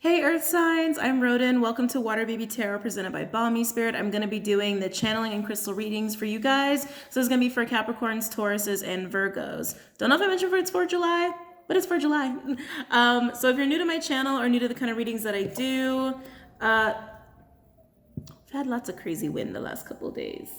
Hey Earth Signs, I'm Rodin. Welcome to WaterBaby Tarot presented by Balmy Spirit. I'm going to be doing the channeling and crystal readings for you guys. So it's going to be for Capricorns, Tauruses, and Virgos. Don't know if I mentioned it's for July, but it's for July. So if you're new to my channel or new to the kind of readings that I do, I've had lots of crazy wind the last couple of days.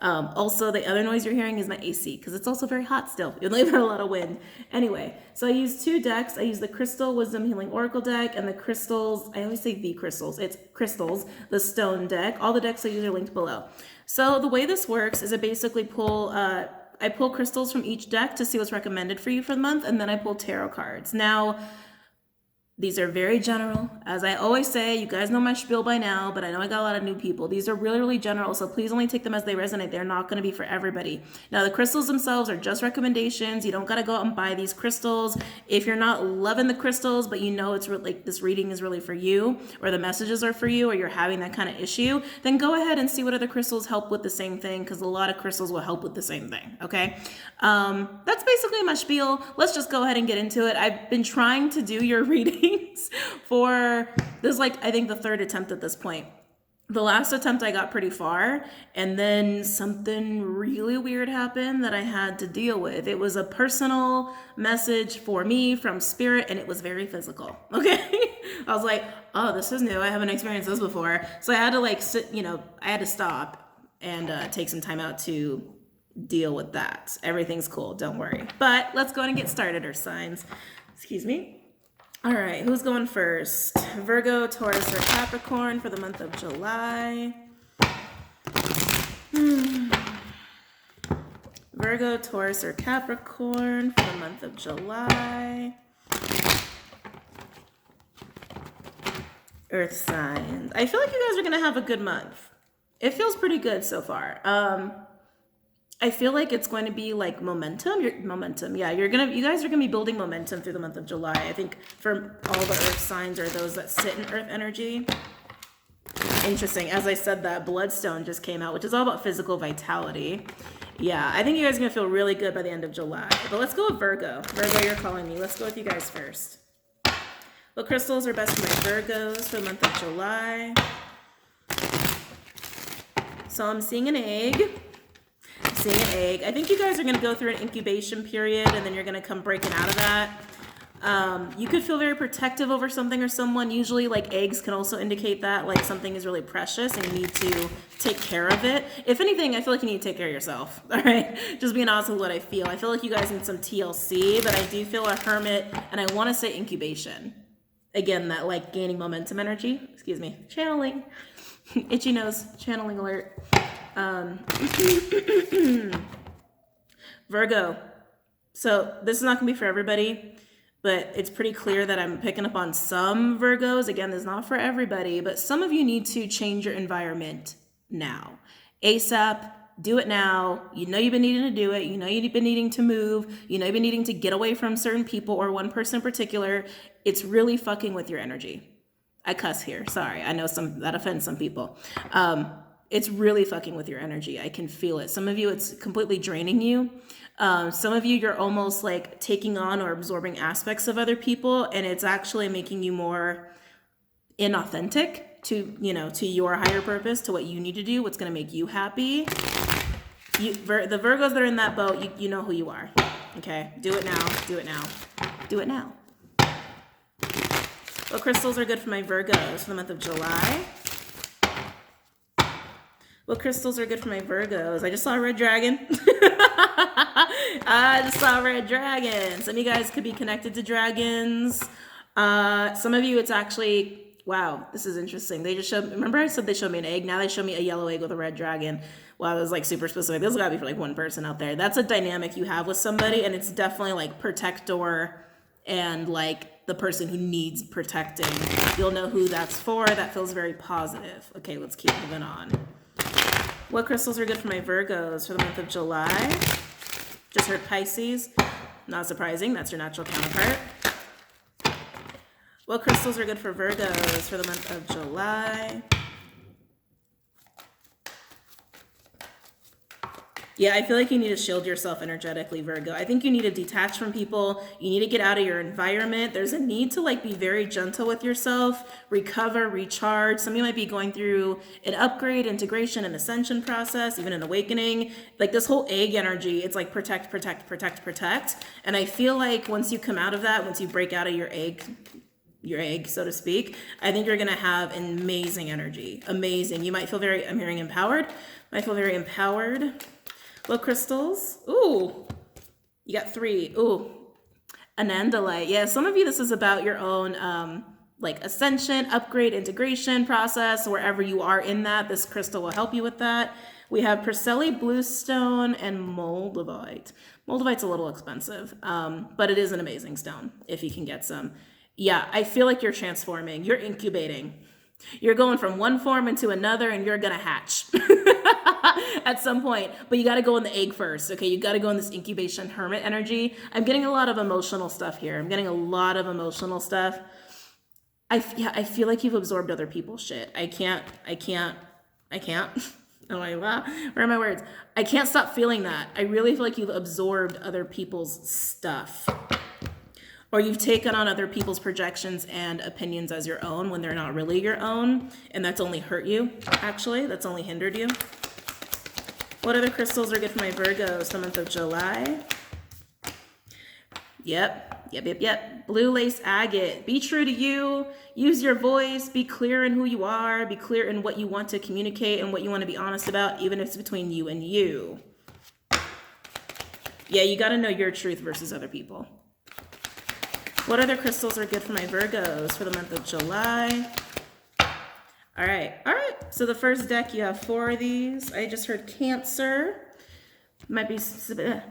Also, the other noise you're hearing is my AC because it's also very hot still. You'll leave a lot of wind. Anyway, so I use two decks. I use the Crystal Wisdom Healing Oracle deck and the Crystals. I always say the Crystals. It's Crystals, the Stone deck. All the decks I use are linked below. So the way this works is I basically pull. I pull crystals from each deck to see what's recommended for you for the month, and then I pull tarot cards. Now, these are very general. As I always say, you guys know my spiel by now, but I know I got a lot of new people. These are really, really general, so please only take them as they resonate. They're not going to be for everybody. Now, the crystals themselves are just recommendations. You don't got to go out and buy these crystals. If you're not loving the crystals, but you know it's like this reading is really for you, or the messages are for you, or you're having that kind of issue, then go ahead and see what other crystals help with the same thing, because a lot of crystals will help with the same thing, okay? That's basically my spiel. Let's just go ahead and get into it. I've been trying to do your reading for this, like, I think the third attempt at this point. The last attempt I got pretty far, and then something really weird happened that I had to deal with. It was a personal message for me from spirit, and it was very physical, okay? I was like, oh, this is new. I haven't experienced this before. So I had to like sit, I had to stop and take some time out to deal with that. Everything's cool, don't worry. But let's go ahead and get started, Earth Signs. Excuse me. All right, who's going first? Virgo, Taurus, or Capricorn for the month of July? Virgo, Taurus, or Capricorn for the month of July? Earth signs. I feel like you guys are going to have a good month. It feels pretty good so far. I feel like it's going to be like momentum. Yeah, you guys are gonna be building momentum through the month of July. I think for all the earth signs or those that sit in earth energy. Interesting. As I said, that bloodstone just came out, which is all about physical vitality. Yeah, I think you guys are gonna feel really good by the end of July. But let's go with Virgo. Virgo, you're calling me. Let's go with you guys first. What crystals are best for my Virgos for the month of July? So I'm seeing an egg. I think you guys are going to go through an incubation period, and then you're going to come breaking out of that. You could feel very protective over something or someone. Usually, like, eggs can also indicate that, like, something is really precious and you need to take care of it. If anything, I feel like you need to take care of yourself, all right? Just being honest with what I feel. I feel like you guys need some TLC, but I do feel a hermit, and I want to say incubation. Again, that, like, gaining momentum energy. Excuse me. Channeling. Itchy nose. Channeling alert. Virgo. So this is not gonna be for everybody, but it's pretty clear that I'm picking up on some Virgos. Again, this is not for everybody, but some of you need to change your environment now. ASAP, do it now. You know you've been needing to do it. You know you've been needing to move. You know you've been needing to get away from certain people or one person in particular. It's really fucking with your energy. I cuss here, sorry. I know that offends some people. It's really fucking with your energy. I can feel it. Some of you, it's completely draining you. Some of you, you're almost like taking on or absorbing aspects of other people, and it's actually making you more inauthentic to your higher purpose, to what you need to do, what's going to make you happy. The Virgos that are in that boat, you know who you are. Okay, do it now. Do it now. Do it now. What crystals are good for my Virgos for the month of July? What crystals are good for my Virgos? I just saw a red dragon. I just saw a red dragon. Some of you guys could be connected to dragons. Some of you, it's actually, wow, this is interesting. They just showed, remember I said they showed me an egg? Now they show me a yellow egg with a red dragon. Wow, that was like super specific. This has got to be for like one person out there. That's a dynamic you have with somebody, and it's definitely like protector and like the person who needs protecting. You'll know who that's for. That feels very positive. Okay, let's keep moving on. What crystals are good for my Virgos for the month of July? Just heard Pisces. Not surprising. That's your natural counterpart. What crystals are good for Virgos for the month of July? Yeah, I feel like you need to shield yourself energetically, Virgo. I think you need to detach from people. You need to get out of your environment. There's a need to like be very gentle with yourself, recover, recharge. Some of you might be going through an upgrade, integration, and ascension process, even an awakening. Like this whole egg energy, it's like protect, protect, protect, protect. And I feel like once you come out of that, once you break out of your egg, so to speak, I think you're gonna have amazing energy. Amazing. You might feel very, I'm hearing empowered. Might feel very empowered. Low crystals. Ooh, you got 3. Ooh, Anandalite. Yeah, some of you, this is about your own like ascension, upgrade, integration process. Wherever you are in that, this crystal will help you with that. We have Perseli Bluestone and Moldavite. Moldavite's a little expensive, but it is an amazing stone if you can get some. Yeah, I feel like you're transforming. You're incubating. You're going from one form into another, and you're gonna hatch at some point. But you got to go in the egg first, okay? You got to go in this incubation hermit energy. I'm getting a lot of emotional stuff here. I'm getting a lot of emotional stuff. I feel like you've absorbed other people's shit. I can't. Oh my God, where are my words? I can't stop feeling that. I really feel like you've absorbed other people's stuff. Or you've taken on other people's projections and opinions as your own when they're not really your own. And that's only hurt you, actually. That's only hindered you. What other crystals are good for my Virgos the month of July? Yep. Blue lace agate. Be true to you. Use your voice. Be clear in who you are. Be clear in what you want to communicate and what you want to be honest about, even if it's between you and you. Yeah, you got to know your truth versus other people. What other crystals are good for my Virgos for the month of July? All right. So the first deck, you have 4 of these. I just heard Cancer. Might be significant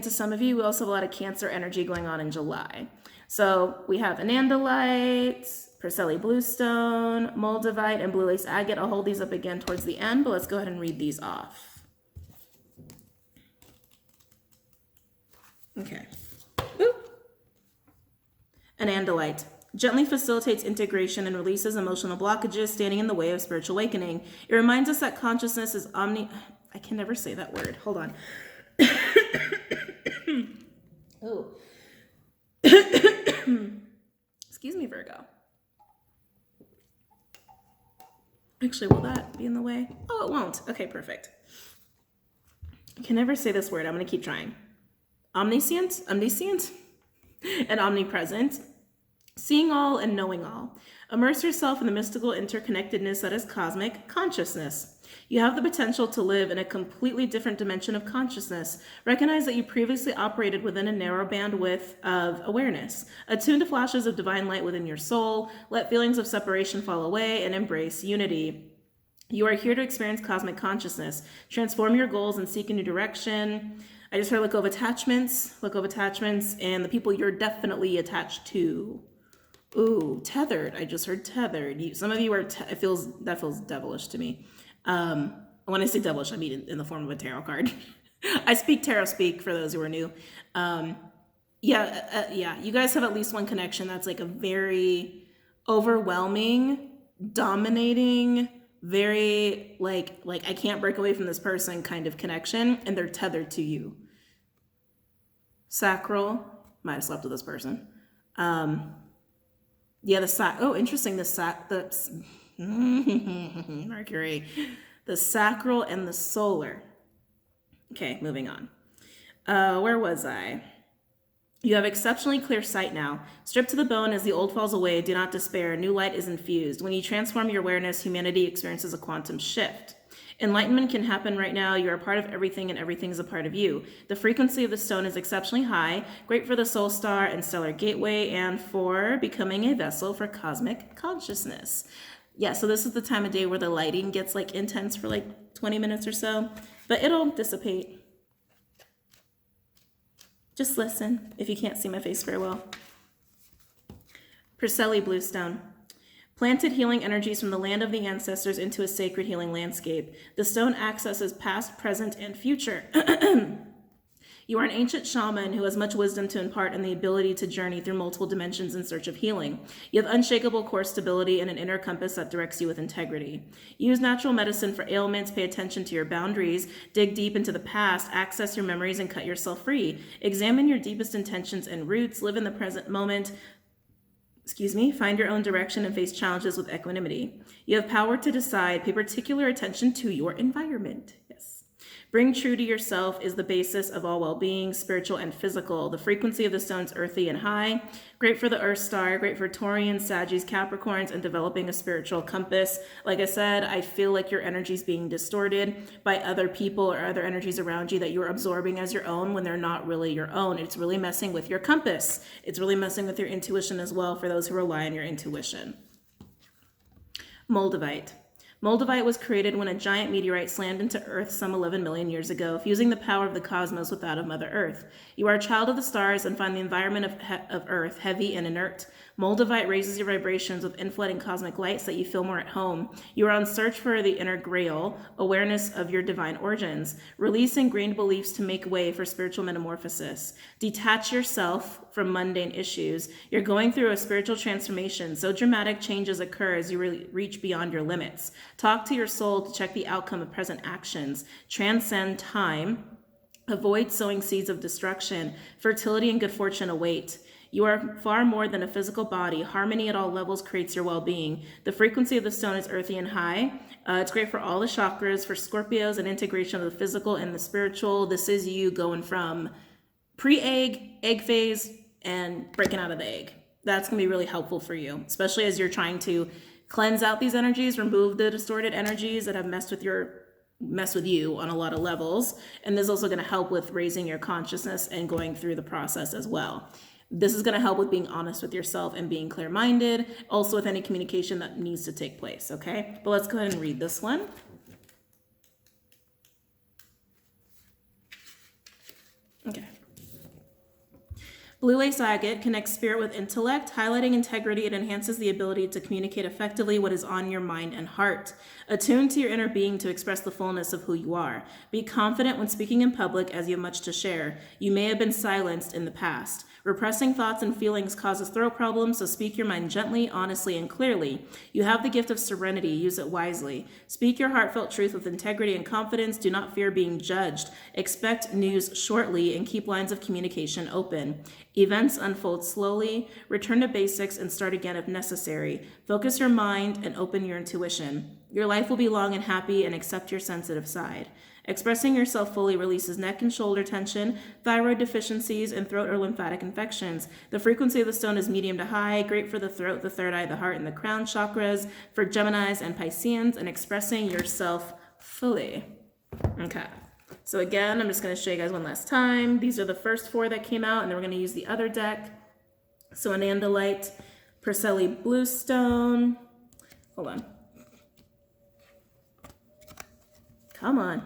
to some of you. We also have a lot of Cancer energy going on in July. So we have Anandalite, Perseli Bluestone, Moldavite, and Blue Lace Agate. I'll hold these up again towards the end, but let's go ahead and read these off. Okay. Anandalite gently facilitates integration and releases emotional blockages standing in the way of spiritual awakening. It reminds us that consciousness is I can never say that word. Hold on. Oh. Excuse me, Virgo. Actually, will that be in the way? Oh, it won't. Okay, perfect. I can never say this word. I'm going to keep trying. Omniscient, and omnipresent, seeing all and knowing all. Immerse yourself in the mystical interconnectedness that is cosmic consciousness. You have the potential to live in a completely different dimension of consciousness. Recognize that you previously operated within a narrow bandwidth of awareness. Attune to flashes of divine light within your soul. Let feelings of separation fall away and embrace unity. You are here to experience cosmic consciousness. Transform your goals and seek a new direction. I just heard let go of attachments, and the people you're definitely attached to. Ooh, tethered. I just heard tethered. Some of you are, that feels devilish to me. When I say devilish, I mean in the form of a tarot card. I speak tarot speak for those who are new. Yeah, you guys have at least one connection that's like a very overwhelming, dominating, very like I can't break away from this person kind of connection, and they're tethered to you. Sacral, might have slept with this person. Yeah, interesting. Mercury, the sacral and the solar. Okay, moving on. Where was I? You have exceptionally clear sight now. Stripped to the bone as the old falls away, do not despair. New light is infused. When you transform your awareness, humanity experiences a quantum shift. Enlightenment can happen right now. You are a part of everything and everything is a part of you. The frequency of the stone is exceptionally high, great for the soul star and stellar gateway, and for becoming a vessel for cosmic consciousness. Yeah, so this is the time of day where the lighting gets like intense for like 20 minutes or so, but it'll dissipate. Just listen if you can't see my face very well. Perseli Bluestone. Planted healing energies from the land of the ancestors into a sacred healing landscape. The stone accesses past, present, and future. You are an ancient shaman who has much wisdom to impart and the ability to journey through multiple dimensions in search of healing. You have unshakable core stability and an inner compass that directs you with integrity. Use natural medicine for ailments, pay attention to your boundaries, dig deep into the past, access your memories, and cut yourself free. Examine your deepest intentions and roots, live in the present moment, find your own direction and face challenges with equanimity. You have power to decide, pay particular attention to your environment. Yes. Bring true to yourself is the basis of all well-being, spiritual and physical. The frequency of the stone is earthy and high. Great for the Earth star, great for Taurians, Saggies, Capricorns, and developing a spiritual compass. Like I said, I feel like your energy is being distorted by other people or other energies around you that you're absorbing as your own when they're not really your own. It's really messing with your compass. It's really messing with your intuition as well for those who rely on your intuition. Moldavite. Moldavite was created when a giant meteorite slammed into Earth some 11 million years ago, fusing the power of the cosmos with that of Mother Earth. You are a child of the stars and find the environment of Earth heavy and inert. Moldavite raises your vibrations with inflooding cosmic light so that you feel more at home. You are on search for the inner grail, awareness of your divine origins. Release ingrained beliefs to make way for spiritual metamorphosis. Detach yourself from mundane issues. You're going through a spiritual transformation, so dramatic changes occur as you reach beyond your limits. Talk to your soul to check the outcome of present actions. Transcend time. Avoid sowing seeds of destruction. Fertility and good fortune await. You are far more than a physical body. Harmony at all levels creates your well-being. The frequency of the stone is earthy and high. It's great for all the chakras, for Scorpios, and integration of the physical and the spiritual. This is you going from pre-egg, egg phase, and breaking out of the egg. That's going to be really helpful for you, especially as you're trying to cleanse out these energies, remove the distorted energies that have messed with you on a lot of levels. And this is also going to help with raising your consciousness and going through the process as well. This is going to help with being honest with yourself and being clear-minded, also with any communication that needs to take place, okay? But let's go ahead and read this one. Okay. Blue lace agate connects spirit with intellect, highlighting integrity. It enhances the ability to communicate effectively what is on your mind and heart. Attune to your inner being to express the fullness of who you are. Be confident when speaking in public as you have much to share. You may have been silenced in the past. Repressing thoughts and feelings causes throat problems, so speak your mind gently, honestly, and clearly. You have the gift of serenity. Use it wisely. Speak your heartfelt truth with integrity and confidence. Do not fear being judged. Expect news shortly and keep lines of communication open. Events unfold slowly. Return to basics and start again if necessary. Focus your mind and open your intuition. Your life will be long and happy, and accept your sensitive side. Expressing yourself fully releases neck and shoulder tension, thyroid deficiencies, and throat or lymphatic infections. The frequency of the stone is medium to high, great for the throat, the third eye, the heart, and the crown chakras, for Geminis and Pisceans, and expressing yourself fully. Okay. So again, I'm just going to show you guys one last time. These are the first four that came out, and then we're going to use the other deck. So Anandalite, Perseli Bluestone. Hold on. Come on.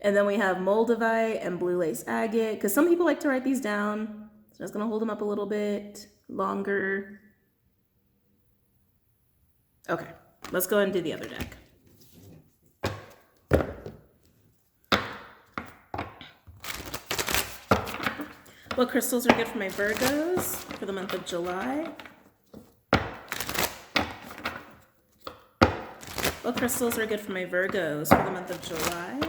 And then we have Moldavite and Blue Lace Agate, because some people like to write these down. So I'm just going to hold them up a little bit longer. Okay, let's go ahead and do the other deck. What crystals are good for my Virgos for the month of July? What crystals are good for my Virgos for the month of July?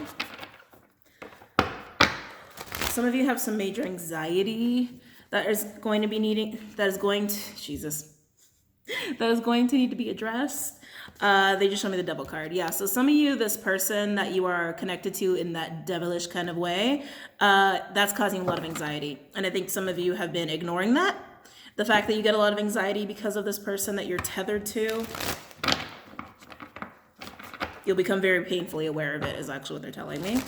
Some of you have some major anxiety that is going to need to be addressed. They just showed me the devil card. Yeah, so some of you, this person that you are connected to in that devilish kind of way, that's causing a lot of anxiety. And I think some of you have been ignoring that. The fact that you get a lot of anxiety because of this person that you're tethered to, you'll become very painfully aware of it, is actually what they're telling me.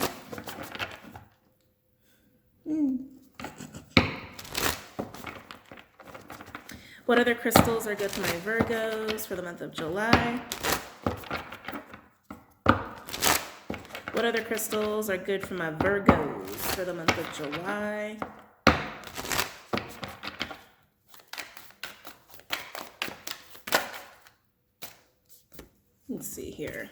What other crystals are good for my Virgos for the month of July? What other crystals are good for my Virgos for the month of July? Let's see here.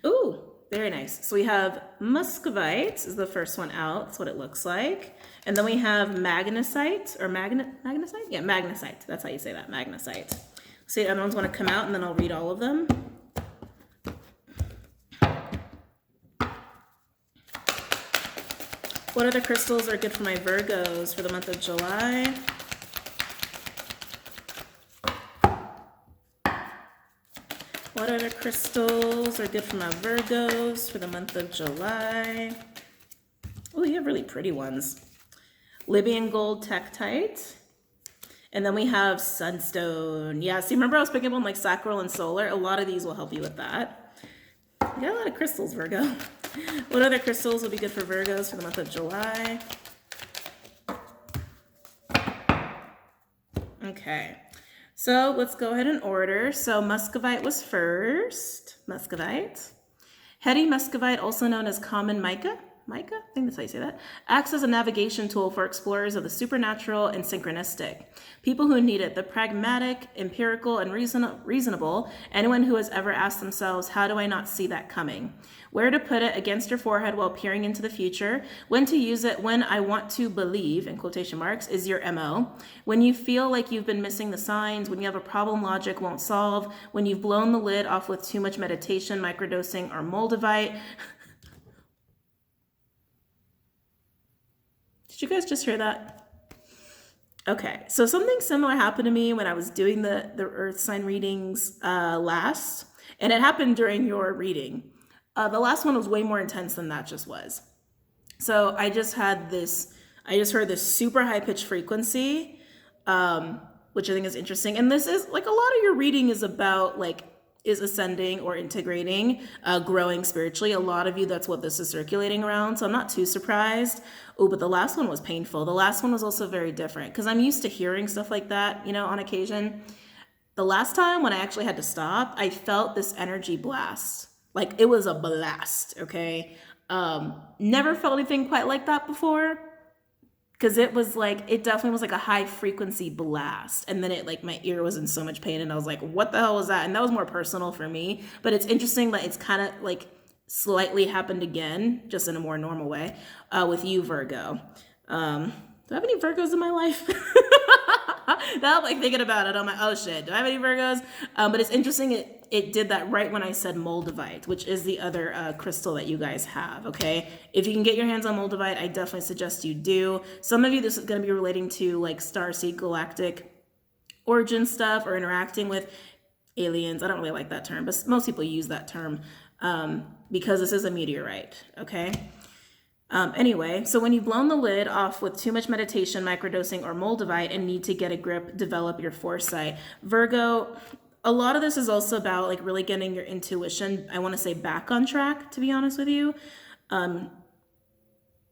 Ooh, very nice. So we have Muscovite is the first one out. That's what it looks like. And then we have Magnesite, or Magnesite? Yeah, Magnesite. That's how you say that, Magnesite. See, the other ones want to come out, and then I'll read all of them. What other crystals are good for my Virgos for the month of July? What other crystals are good for my Virgos for the month of July? Oh, you have really pretty ones. Libyan Gold Tektite. And then we have Sunstone. Yeah, see, remember I was picking up on like Sacral and Solar? A lot of these will help you with that. You got a lot of crystals, Virgo. What other crystals will be good for Virgos for the month of July? Okay. So let's go ahead and order. So Muscovite was first. Muscovite. Heady Muscovite, also known as common mica. Mica? I think that's how you say that. Acts as a navigation tool for explorers of the supernatural and synchronistic. People who need it, the pragmatic, empirical, and reasonable. Anyone who has ever asked themselves, how do I not see that coming? Where to put it against your forehead while peering into the future. When to use it when I want to believe, in quotation marks, is your MO. When you feel like you've been missing the signs, when you have a problem logic won't solve, when you've blown the lid off with too much meditation, microdosing, or Moldavite. Did you guys just hear that? Okay, so something similar happened to me when I was doing the Earth sign readings last, and it happened during your reading. The last one was way more intense than that just was. So I just heard this super high pitched frequency, which I think is interesting. And this is like a lot of your reading is about like, is ascending or integrating, growing spiritually. A lot of you, that's what this is circulating around. So I'm not too surprised. Oh, but the last one was painful. The last one was also very different because I'm used to hearing stuff like that, you know, on occasion. The last time when I actually had to stop, I felt this energy blast. Like it was a blast, okay? Never felt anything quite like that before. Because it was like, it definitely was like a high frequency blast. And then it like, my ear was in so much pain and I was like, what the hell was that? And that was more personal for me. But it's interesting that it's kind of like slightly happened again, just in a more normal way, with you, Virgo. Do I have any Virgos in my life? Now I'm like thinking about it. I'm like, oh shit, do I have any Virgos? But it's interesting. It did that right when I said Moldavite, which is the other crystal that you guys have, okay? If you can get your hands on Moldavite, I definitely suggest you do. Some of you, this is going to be relating to like starseed galactic origin stuff or interacting with aliens. I don't really like that term, but most people use that term because this is a meteorite, okay? Anyway, so when you've blown the lid off with too much meditation, microdosing, or Moldavite and need to get a grip, develop your foresight. Virgo, a lot of this is also about like really getting your intuition, I want to say back on track, to be honest with you.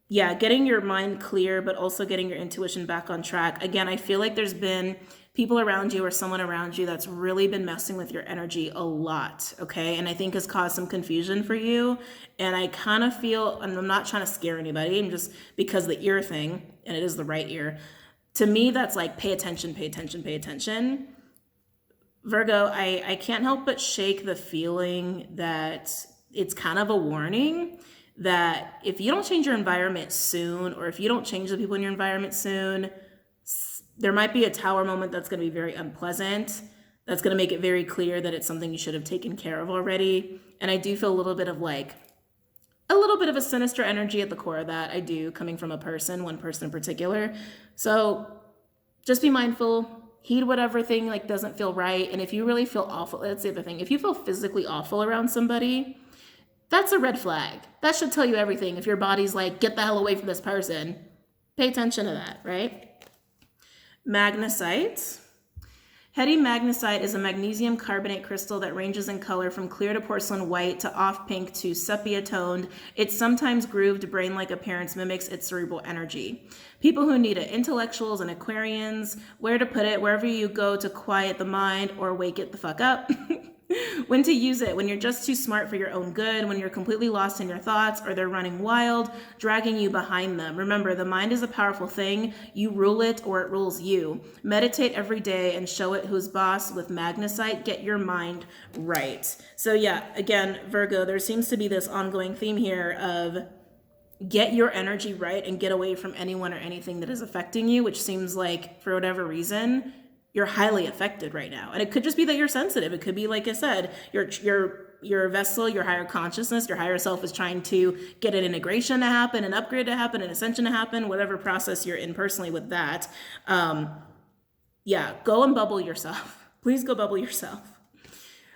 Yeah, getting your mind clear, but also getting your intuition back on track. Again, I feel like there's been people around you or someone around you that's really been messing with your energy a lot, okay? And I think has caused some confusion for you. And I kind of feel, and I'm not trying to scare anybody, I'm just, because the ear thing, and it is the right ear, to me that's like pay attention, pay attention, pay attention. Virgo, I can't help but shake the feeling that it's kind of a warning that if you don't change your environment soon, or if you don't change the people in your environment soon, there might be a tower moment that's going to be very unpleasant. That's going to make it very clear that it's something you should have taken care of already. And I do feel a little bit of a sinister energy at the core of that. I do, coming from one person in particular. So just be mindful, heed whatever thing like doesn't feel right. And if you really feel awful, that's the other thing. If you feel physically awful around somebody, that's a red flag. That should tell you everything. If your body's like, get the hell away from this person, pay attention to that, right? Magnesite. Heady magnesite is a magnesium carbonate crystal that ranges in color from clear to porcelain white to off pink to sepia toned. Its sometimes grooved brain-like appearance mimics its cerebral energy. People who need it, intellectuals and Aquarians, where to put it, wherever you go to quiet the mind or wake it the fuck up. When to use it: when you're just too smart for your own good, when you're completely lost in your thoughts, or they're running wild, dragging you behind them. Remember, the mind is a powerful thing. You rule it or it rules you. Meditate every day and show it who's boss with magnesite. Get your mind right. So yeah, again, Virgo, there seems to be this ongoing theme here of get your energy right and get away from anyone or anything that is affecting you, which seems like for whatever reason, you're highly affected right now. And it could just be that you're sensitive. It could be, like I said, your vessel, your higher consciousness, your higher self is trying to get an integration to happen, an upgrade to happen, an ascension to happen, whatever process you're in personally with that. Yeah, go and bubble yourself. Please go bubble yourself.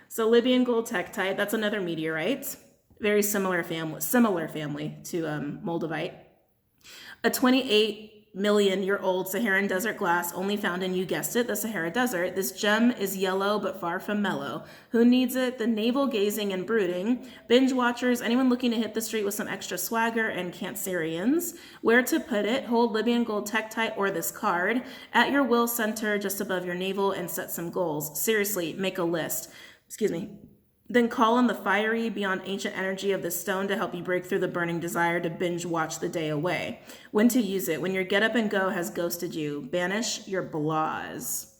So Libyan gold tektite, that's another meteorite. Very similar family to Moldavite. A 28-million-year-old Saharan desert glass only found in, you guessed it, the Sahara Desert. This gem is yellow but far from mellow. Who needs it? The navel-gazing and brooding. Binge watchers, anyone looking to hit the street with some extra swagger, and Cancerians. Where to put it? Hold Libyan gold tektite or this card at your will center just above your navel and set some goals. Seriously, make a list. Then call on the fiery, beyond ancient energy of the stone to help you break through the burning desire to binge watch the day away. When to use it: when your get up and go has ghosted you. Banish your blahs.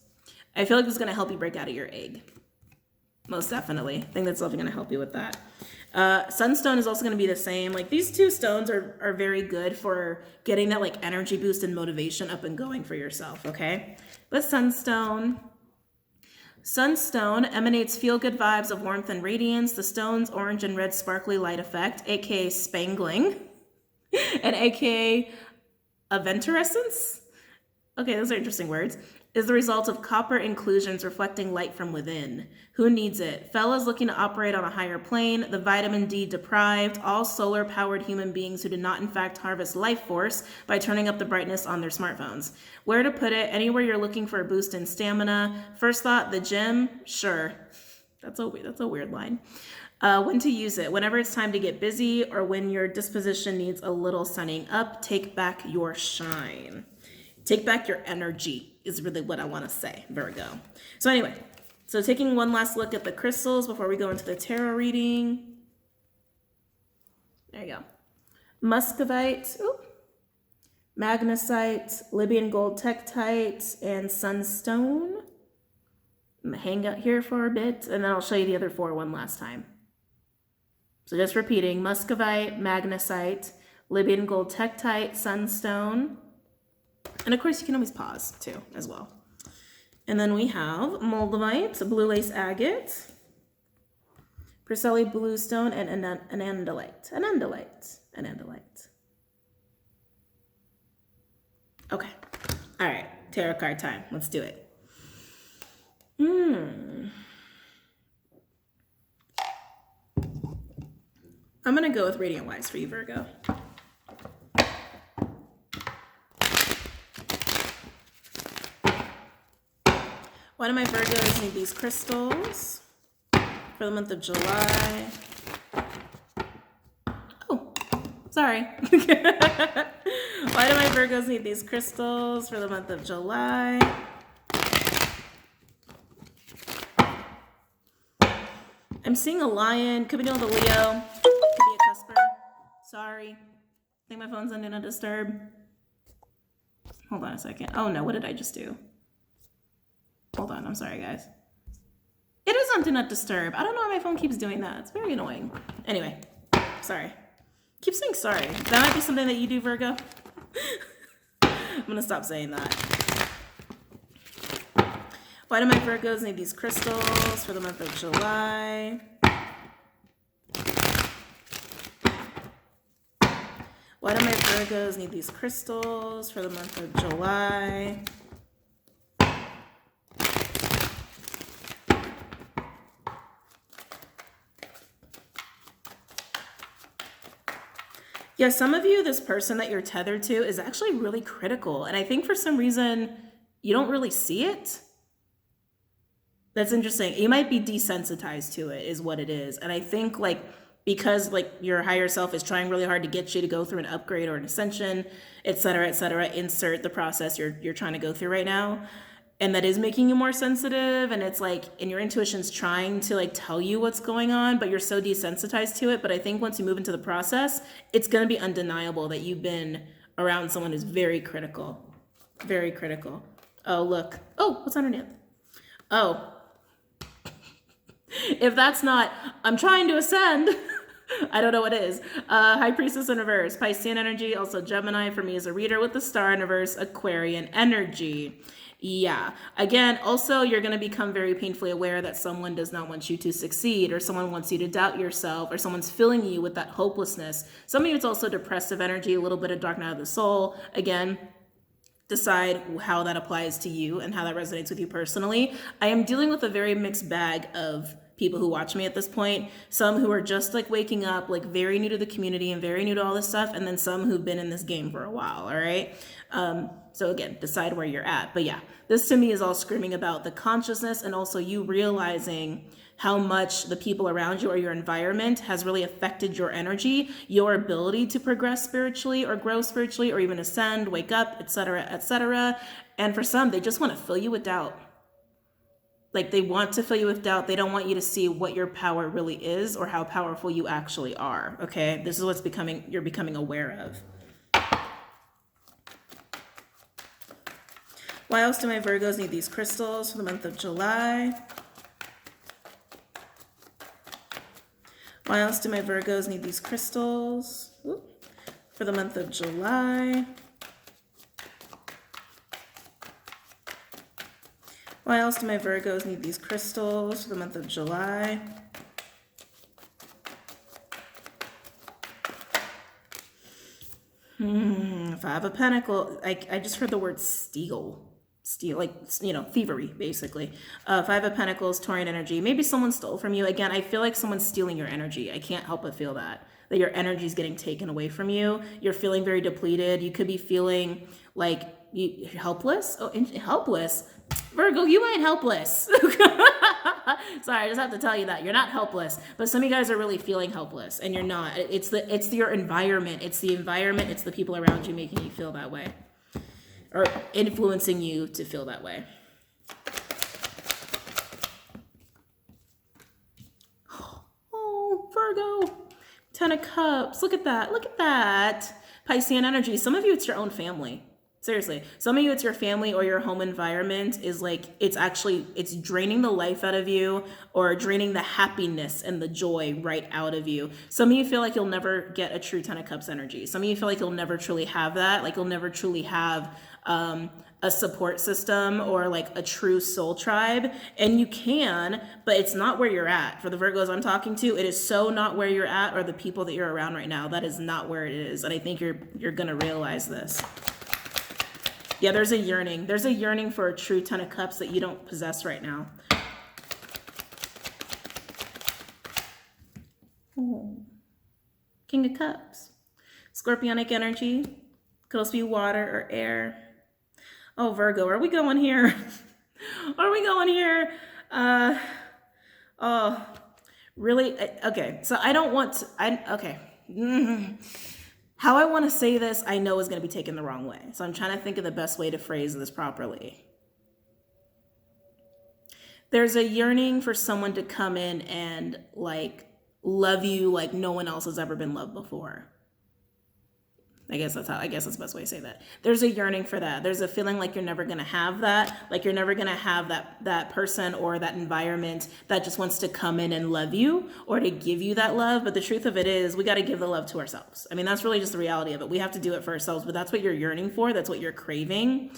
I feel like this is going to help you break out of your egg. Most definitely. I think that's definitely going to help you with that. Sunstone is also going to be the same. Like, these two stones are very good for getting that like energy boost and motivation up and going for yourself, okay? But Sunstone emanates feel-good vibes of warmth and radiance. The stone's orange and red sparkly light effect, aka spangling, and aka aventurescence. Okay, those are interesting words. Is the result of copper inclusions reflecting light from within. Who needs it? Fellas looking to operate on a higher plane, the vitamin D deprived, all solar-powered human beings who do not in fact harvest life force by turning up the brightness on their smartphones. Where to put it? Anywhere you're looking for a boost in stamina. First thought, the gym? Sure. That's a weird line. When to use it: whenever it's time to get busy or when your disposition needs a little sunning up. Take back your shine. Take back your energy is really what I want to say, Virgo. So anyway, taking one last look at the crystals before we go into the tarot reading. There you go. Muscovite, magnesite, Libyan gold tektite, and sunstone. I'm gonna hang out here for a bit, and then I'll show you the other four one last time. So just repeating: muscovite, magnesite, Libyan gold tektite, sunstone. And of course, you can always pause too, as well. And then we have Moldavite, blue lace agate, Perseuli bluestone, and anandalite. Okay. All right. Tarot card time. Let's do it. I'm going to go with Radiant Wise for you, Virgo. Why do my Virgos need these crystals for the month of July? Oh, sorry. Why do my Virgos need these crystals for the month of July? I'm seeing a lion. Could be dealing with a Leo. Could be a cusper. Sorry. I think my phone's on Do Not Disturb. Hold on a second. Oh no, what did I just do? Hold on, I'm sorry, guys. It is on Do Not Disturb. I don't know why my phone keeps doing that. It's very annoying. Anyway, sorry. Keep saying sorry. That might be something that you do, Virgo. I'm gonna stop saying that. Why do my Virgos need these crystals for the month of July? Why do my Virgos need these crystals for the month of July? Yeah, some of you, this person that you're tethered to is actually really critical. And I think for some reason, you don't really see it. That's interesting. You might be desensitized to it is what it is. And I think because your higher self is trying really hard to get you to go through an upgrade or an ascension, et cetera, insert the process you're trying to go through right now. and that is making you more sensitive, and it's like, and your intuition's trying to like tell you what's going on, but you're so desensitized to it. But I think once you move into the process, it's going to be undeniable that you've been around someone who's very critical. Very critical. Oh, look. Oh, what's underneath? Oh. If that's not, I'm trying to ascend. I don't know what is. High Priestess in reverse. Piscean energy, also Gemini for me as a reader with the star in reverse, Aquarian energy. Yeah. Again, also you're going to become very painfully aware that someone does not want you to succeed, or someone wants you to doubt yourself, or someone's filling you with that hopelessness. Some of you, it's also depressive energy, a little bit of dark night of the soul. Again, decide how that applies to you and how that resonates with you personally. I am dealing with a very mixed bag of people who watch me at this point. Some who are just like waking up, like very new to the community and very new to all this stuff, and then some who've been in this game for a while. All right. So again, decide where you're at. But yeah, this to me is all screaming about the consciousness, and also you realizing how much the people around you or your environment has really affected your energy, your ability to progress spiritually or grow spiritually or even ascend, wake up, etc., etc. And for some, they just want to fill you with doubt. Like they want to fill you with doubt. They don't want you to see what your power really is or how powerful you actually are. Okay, this is what's you're becoming aware of. Why else do my Virgos need these crystals for the month of July? Why else do my Virgos need these crystals for the month of July? Why else do my Virgos need these crystals for the month of July? Five of Pentacles. I just heard the word steal, like, you know, thievery, basically. Five of Pentacles, Taurian energy. Maybe someone stole from you. Again, I feel like someone's stealing your energy. I can't help but feel that your energy is getting taken away from you. You're feeling very depleted. You could be feeling like you're helpless. Oh, helpless. Virgo, you ain't helpless. Sorry, I just have to tell you that you're not helpless, but some of you guys are really feeling helpless, and you're not. It's your environment. It's the environment. It's the people around you making you feel that way, or influencing you to feel that way. Oh, Virgo, 10 of Cups. Look at that. Look at that. Piscean energy. Some of you, it's your own family. Seriously, some of you, it's your family or your home environment is like, it's draining the life out of you, or draining the happiness and the joy right out of you. Some of you feel like you'll never get a true 10 of Cups energy. Some of you feel like you'll never truly have that. Like you'll never truly have a support system or like a true soul tribe. And you can, but it's not where you're at. For the Virgos I'm talking to, it is so not where you're at, or the people that you're around right now. That is not where it is. And I think you're going to realize this. Yeah, there's a yearning. There's a yearning for a true 10 of Cups that you don't possess right now. Oh. King of Cups. Scorpionic energy. Could also be water or air. Oh, Virgo, are we going here? Are we going here? Oh, really? Okay, so I don't want to, okay. How I want to say this, I know is going to be taken the wrong way. So I'm trying to think of the best way to phrase this properly. There's a yearning for someone to come in and like love you like no one else has ever been loved before. I guess that's the best way to say that. There's a yearning for that. There's a feeling like you're never going to have that. Like you're never going to have that person or that environment that just wants to come in and love you or to give you that love. But the truth of it is we got to give the love to ourselves. I mean, that's really just the reality of it. We have to do it for ourselves, but that's what you're yearning for. That's what you're craving.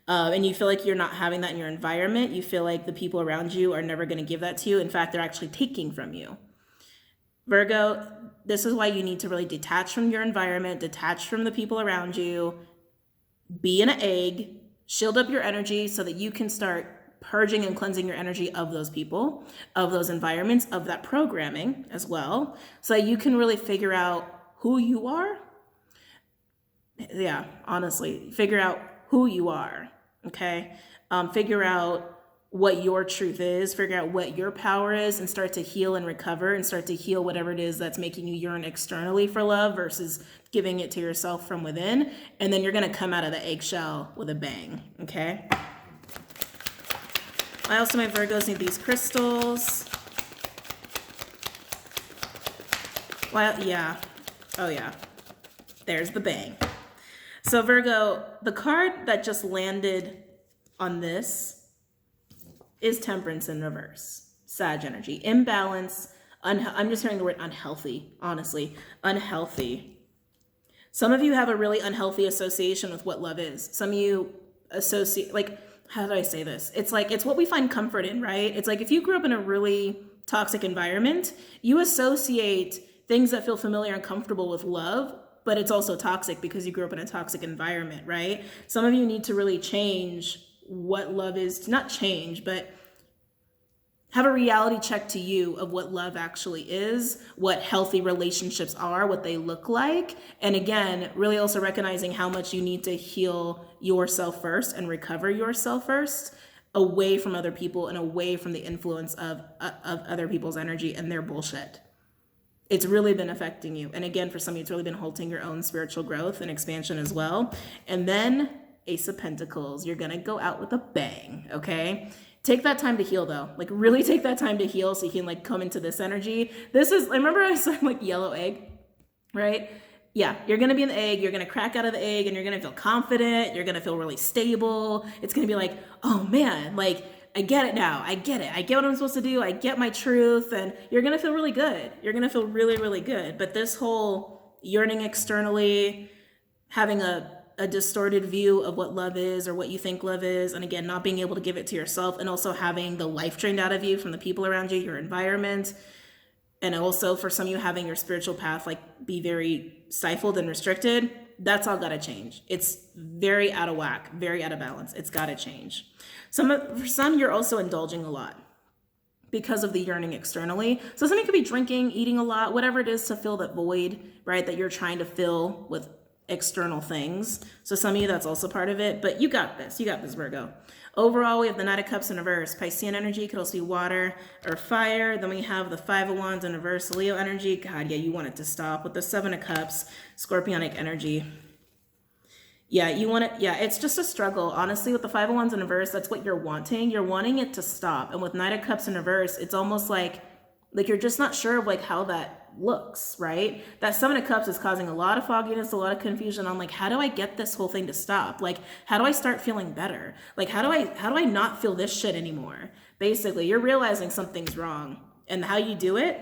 And you feel like you're not having that in your environment. You feel like the people around you are never going to give that to you. In fact, they're actually taking from you. Virgo, this is why you need to really detach from your environment, detach from the people around you, be an egg, shield up your energy so that you can start purging and cleansing your energy of those people, of those environments, of that programming as well, so that you can really figure out who you are. Yeah, honestly, figure out who you are, okay? Figure out what your truth is, figure out what your power is, and start to heal and recover and start to heal whatever it is that's making you yearn externally for love versus giving it to yourself from within. And then you're going to come out of the eggshell with a bang. Okay. I also, my Virgos need these crystals. Well, yeah. Oh, yeah. There's the bang. So Virgo, the card that just landed on this is Temperance in reverse. Sag energy. Imbalance. I'm just hearing the word unhealthy, honestly. Unhealthy. Some of you have a really unhealthy association with what love is. Some of you associate, like, how do I say this? It's like, it's what we find comfort in, right? It's like if you grew up in a really toxic environment, you associate things that feel familiar and comfortable with love, but it's also toxic because you grew up in a toxic environment, right? Some of you need to really change what love is, not change, but have a reality check to you of what love actually is, what healthy relationships are, what they look like. And again, really also recognizing how much you need to heal yourself first and recover yourself first, away from other people and away from the influence of other people's energy and their bullshit. It's really been affecting you. And again, for some of you, it's really been halting your own spiritual growth and expansion as well. And then Ace of Pentacles, you're gonna go out with a bang, okay? Take that time to heal though. Like really take that time to heal so you can like come into this energy. This is, remember I said like yellow egg, right? Yeah, you're gonna be in the egg, you're gonna crack out of the egg and you're gonna feel confident, you're gonna feel really stable. It's gonna be like, oh man, like I get it now. I get it. I get what I'm supposed to do. I get my truth. And you're going to feel really good. You're going to feel really, really good. But this whole yearning externally, having a distorted view of what love is or what you think love is, and again, not being able to give it to yourself, and also having the life drained out of you from the people around you, your environment, and also for some of you having your spiritual path like be very stifled and restricted, that's all got to change. It's very out of whack, very out of balance. It's got to change. For some, you're also indulging a lot because of the yearning externally. So somebody could be drinking, eating a lot, whatever it is to fill that void, right, that you're trying to fill with external things. So some of you, that's also part of it. But you got this. You got this, Virgo. Overall, we have the Knight of Cups in reverse. Piscean energy could also be water or fire. Then we have the Five of Wands in reverse. Leo energy. God, yeah, you want it to stop. With the Seven of Cups, Scorpionic energy. Yeah, you want it. Yeah, it's just a struggle. Honestly, with the Five of Wands in reverse, that's what you're wanting. You're wanting it to stop. And with Knight of Cups in reverse, it's almost like you're just not sure of like how that looks, right? That Seven of Cups is causing a lot of fogginess, a lot of confusion on like, how do I get this whole thing to stop? Like, how do I start feeling better? Like, how do I not feel this shit anymore? Basically, you're realizing something's wrong. And how you do it?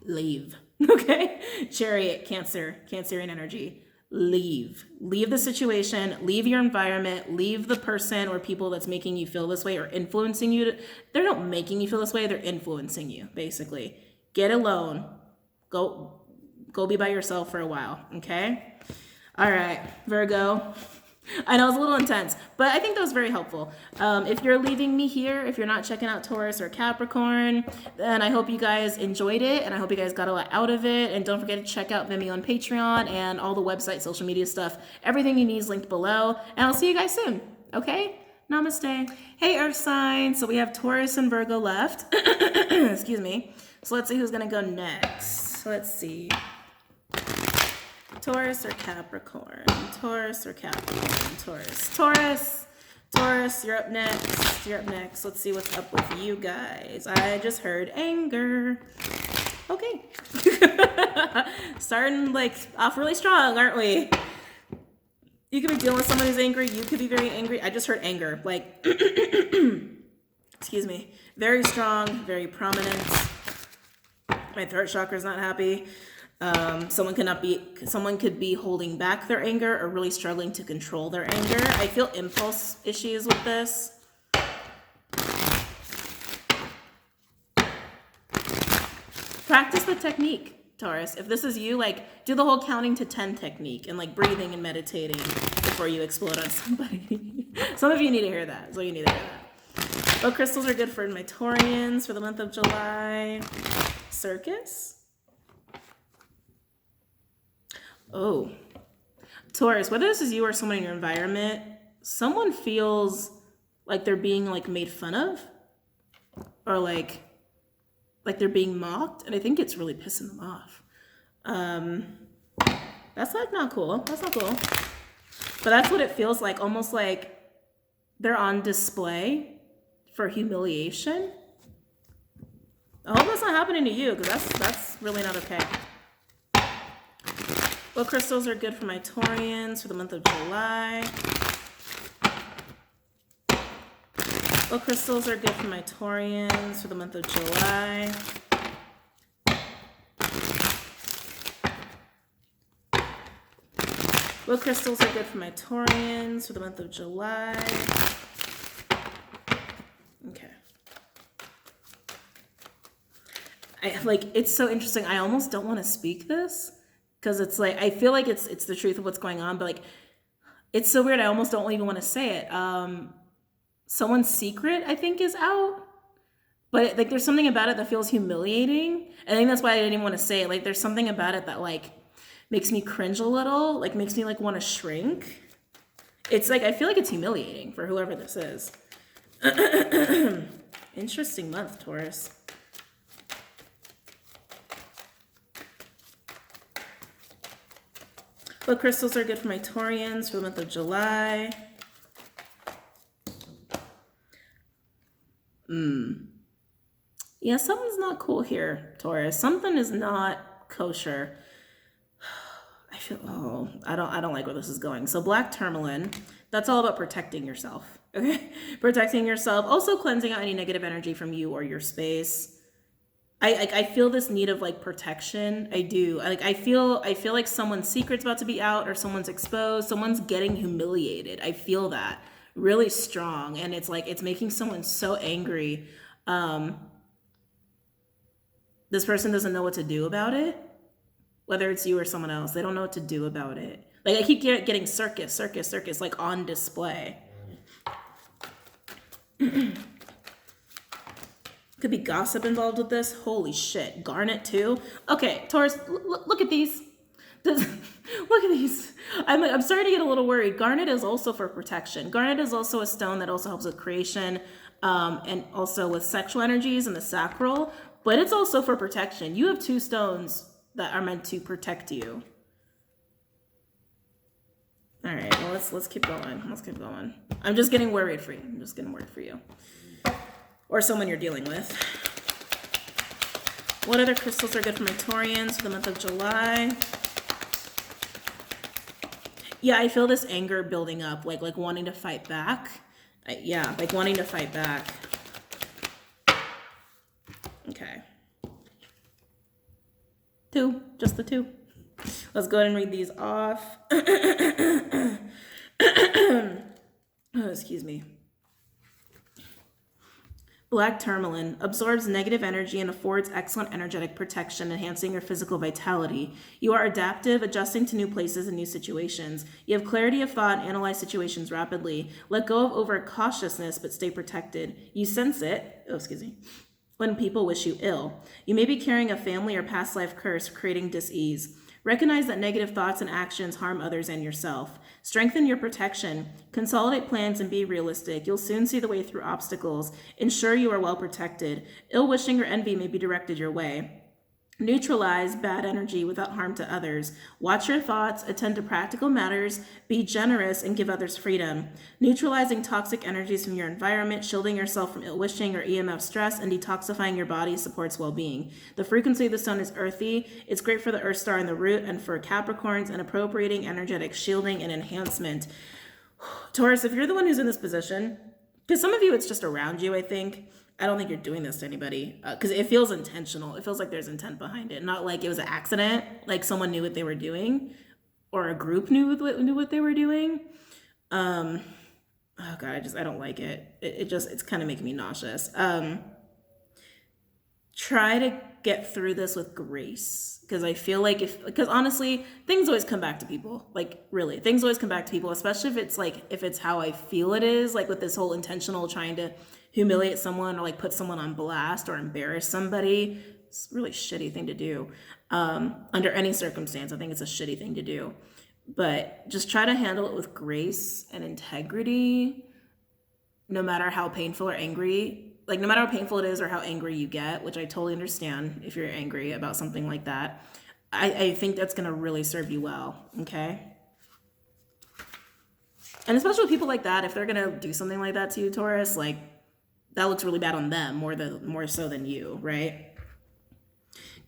Leave. Okay? Chariot, Cancerian energy. Leave the situation, leave your environment, leave the person or people that's making you feel this way or influencing you. They're not making you feel this way, they're influencing you, basically. Get alone. Go be by yourself for a while, okay? All right, Virgo. I know it was a little intense, but I think that was very helpful. If you're leaving me here, if you're not checking out Taurus or Capricorn, then I hope you guys enjoyed it, and I hope you guys got a lot out of it. And don't forget to check out Vimeo on Patreon and all the website, social media stuff. Everything you need is linked below, and I'll see you guys soon, okay? Namaste. Hey, Earth signs. So we have Taurus and Virgo left. Excuse me. So let's see who's going to go next. Let's see. Taurus or Capricorn? Taurus or Capricorn? Taurus, you're up next. Let's see what's up with you guys. I just heard anger. Okay. Starting like off really strong, aren't we? You could be dealing with someone who's angry. You could be very angry. I just heard anger. Like, excuse me. Very strong, very prominent. My throat chakra is not happy. Someone could be holding back their anger or really struggling to control their anger. I feel impulse issues with this. Practice the technique, Taurus. If this is you, like, do the whole counting to 10 technique and like breathing and meditating before you explode on somebody. Some of you need to hear that. What crystals are good for my Taurians for the month of July? Circus. Oh, Taurus, whether this is you or someone in your environment, someone feels like they're being like made fun of or like they're being mocked. And I think it's really pissing them off. That's like not cool. That's not cool. But that's what it feels like. Almost like they're on display for humiliation. I hope that's not happening to you, because that's really not okay. What crystals are good for my Taurians for the month of July? What crystals are good for my Taurians for the month of July? What crystals are good for my Taurians for the month of July? Okay. It's so interesting. I almost don't want to speak this because it's like, I feel like it's the truth of what's going on, but like, it's so weird. I almost don't even want to say it. Someone's secret, I think, is out, but like, there's something about it that feels humiliating. I think that's why I didn't even want to say it. Like, there's something about it that like makes me cringe a little, like makes me like want to shrink. It's like, I feel like it's humiliating for whoever this is. Interesting month, Taurus. What crystals are good for my Taurians for the month of July? Yeah, something's not cool here, Taurus. Something is not kosher. I don't like where this is going. So black tourmaline, that's all about protecting yourself. Okay? Protecting yourself. Also cleansing out any negative energy from you or your space. I feel this need of like protection. I do. I feel like someone's secret's about to be out, or someone's exposed, someone's getting humiliated. I feel that really strong, and it's like it's making someone so angry. This person doesn't know what to do about it. Whether it's you or someone else, they don't know what to do about it. Like, I keep getting circus, like on display. Could be gossip involved with this. Holy shit. Garnet too. Okay, Taurus, look at these. Look at these. I'm starting to get a little worried. Garnet is also for protection. Garnet is also a stone that also helps with creation, and also with sexual energies and the sacral, but it's also for protection. You have two stones that are meant to protect you. All right, well, let's keep going. Let's keep going. I'm just getting worried for you. I'm just getting worried for you. Or someone you're dealing with. What other crystals are good for my Taurians for the month of July? Yeah, I feel this anger building up, like wanting to fight back. Yeah, like wanting to fight back. Okay. Two, just the two. Let's go ahead and read these off. Oh, excuse me. Black tourmaline absorbs negative energy and affords excellent energetic protection, enhancing your physical vitality. You are adaptive, adjusting to new places and new situations. You have clarity of thought and analyze situations rapidly. Let go of overcautiousness, but stay protected. You sense it, when people wish you ill. You may be carrying a family or past life curse, creating dis-ease. Recognize that negative thoughts and actions harm others and yourself. Strengthen your protection. Consolidate plans and be realistic. You'll soon see the way through obstacles. Ensure you are well protected. Ill wishing or envy may be directed your way. Neutralize bad energy without harm to others. Watch your thoughts, attend to practical matters, be generous, and give others freedom. Neutralizing toxic energies from your environment, shielding yourself from ill-wishing or EMF stress, and detoxifying your body supports well-being. The frequency of the stone is earthy. It's great for the earth star in the root and for Capricorns, and appropriating energetic shielding and enhancement. Taurus, if you're the one who's in this position, because some of you it's just around you, I think. I don't think you're doing this to anybody because it feels intentional. It feels like there's intent behind it. Not like it was an accident, like someone knew what they were doing or a group knew what they were doing. Oh God, I don't like it. It's kind of making me nauseous. Try to get through this with grace because I feel like because honestly, things always come back to people. Like really, things always come back to people, especially if it's how I feel it is, like with this whole intentional trying to humiliate someone or like put someone on blast or embarrass somebody. It's a really shitty thing to do. Under any circumstance, I think it's a shitty thing to do. But just try to handle it with grace and integrity, no matter how painful or angry, like no matter how painful it is or how angry you get, which I totally understand if you're angry about something like that. I think that's going to really serve you well, okay? And especially with people like that, if they're going to do something like that to you, Taurus, like, that looks really bad on them more so than you, right?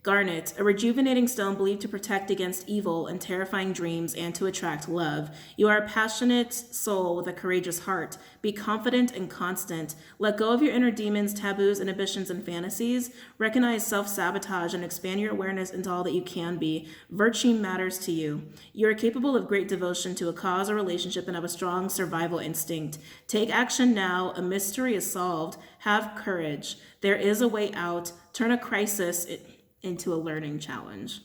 Garnet, a rejuvenating stone believed to protect against evil and terrifying dreams and to attract love. You are a passionate soul with a courageous heart. Be confident and constant. Let go of your inner demons, taboos, inhibitions, and fantasies. Recognize self-sabotage and expand your awareness into all that you can be. Virtue matters to you. You are capable of great devotion to a cause or relationship and have a strong survival instinct. Take action now. A mystery is solved. Have courage. There is a way out. Turn a crisis into a learning challenge.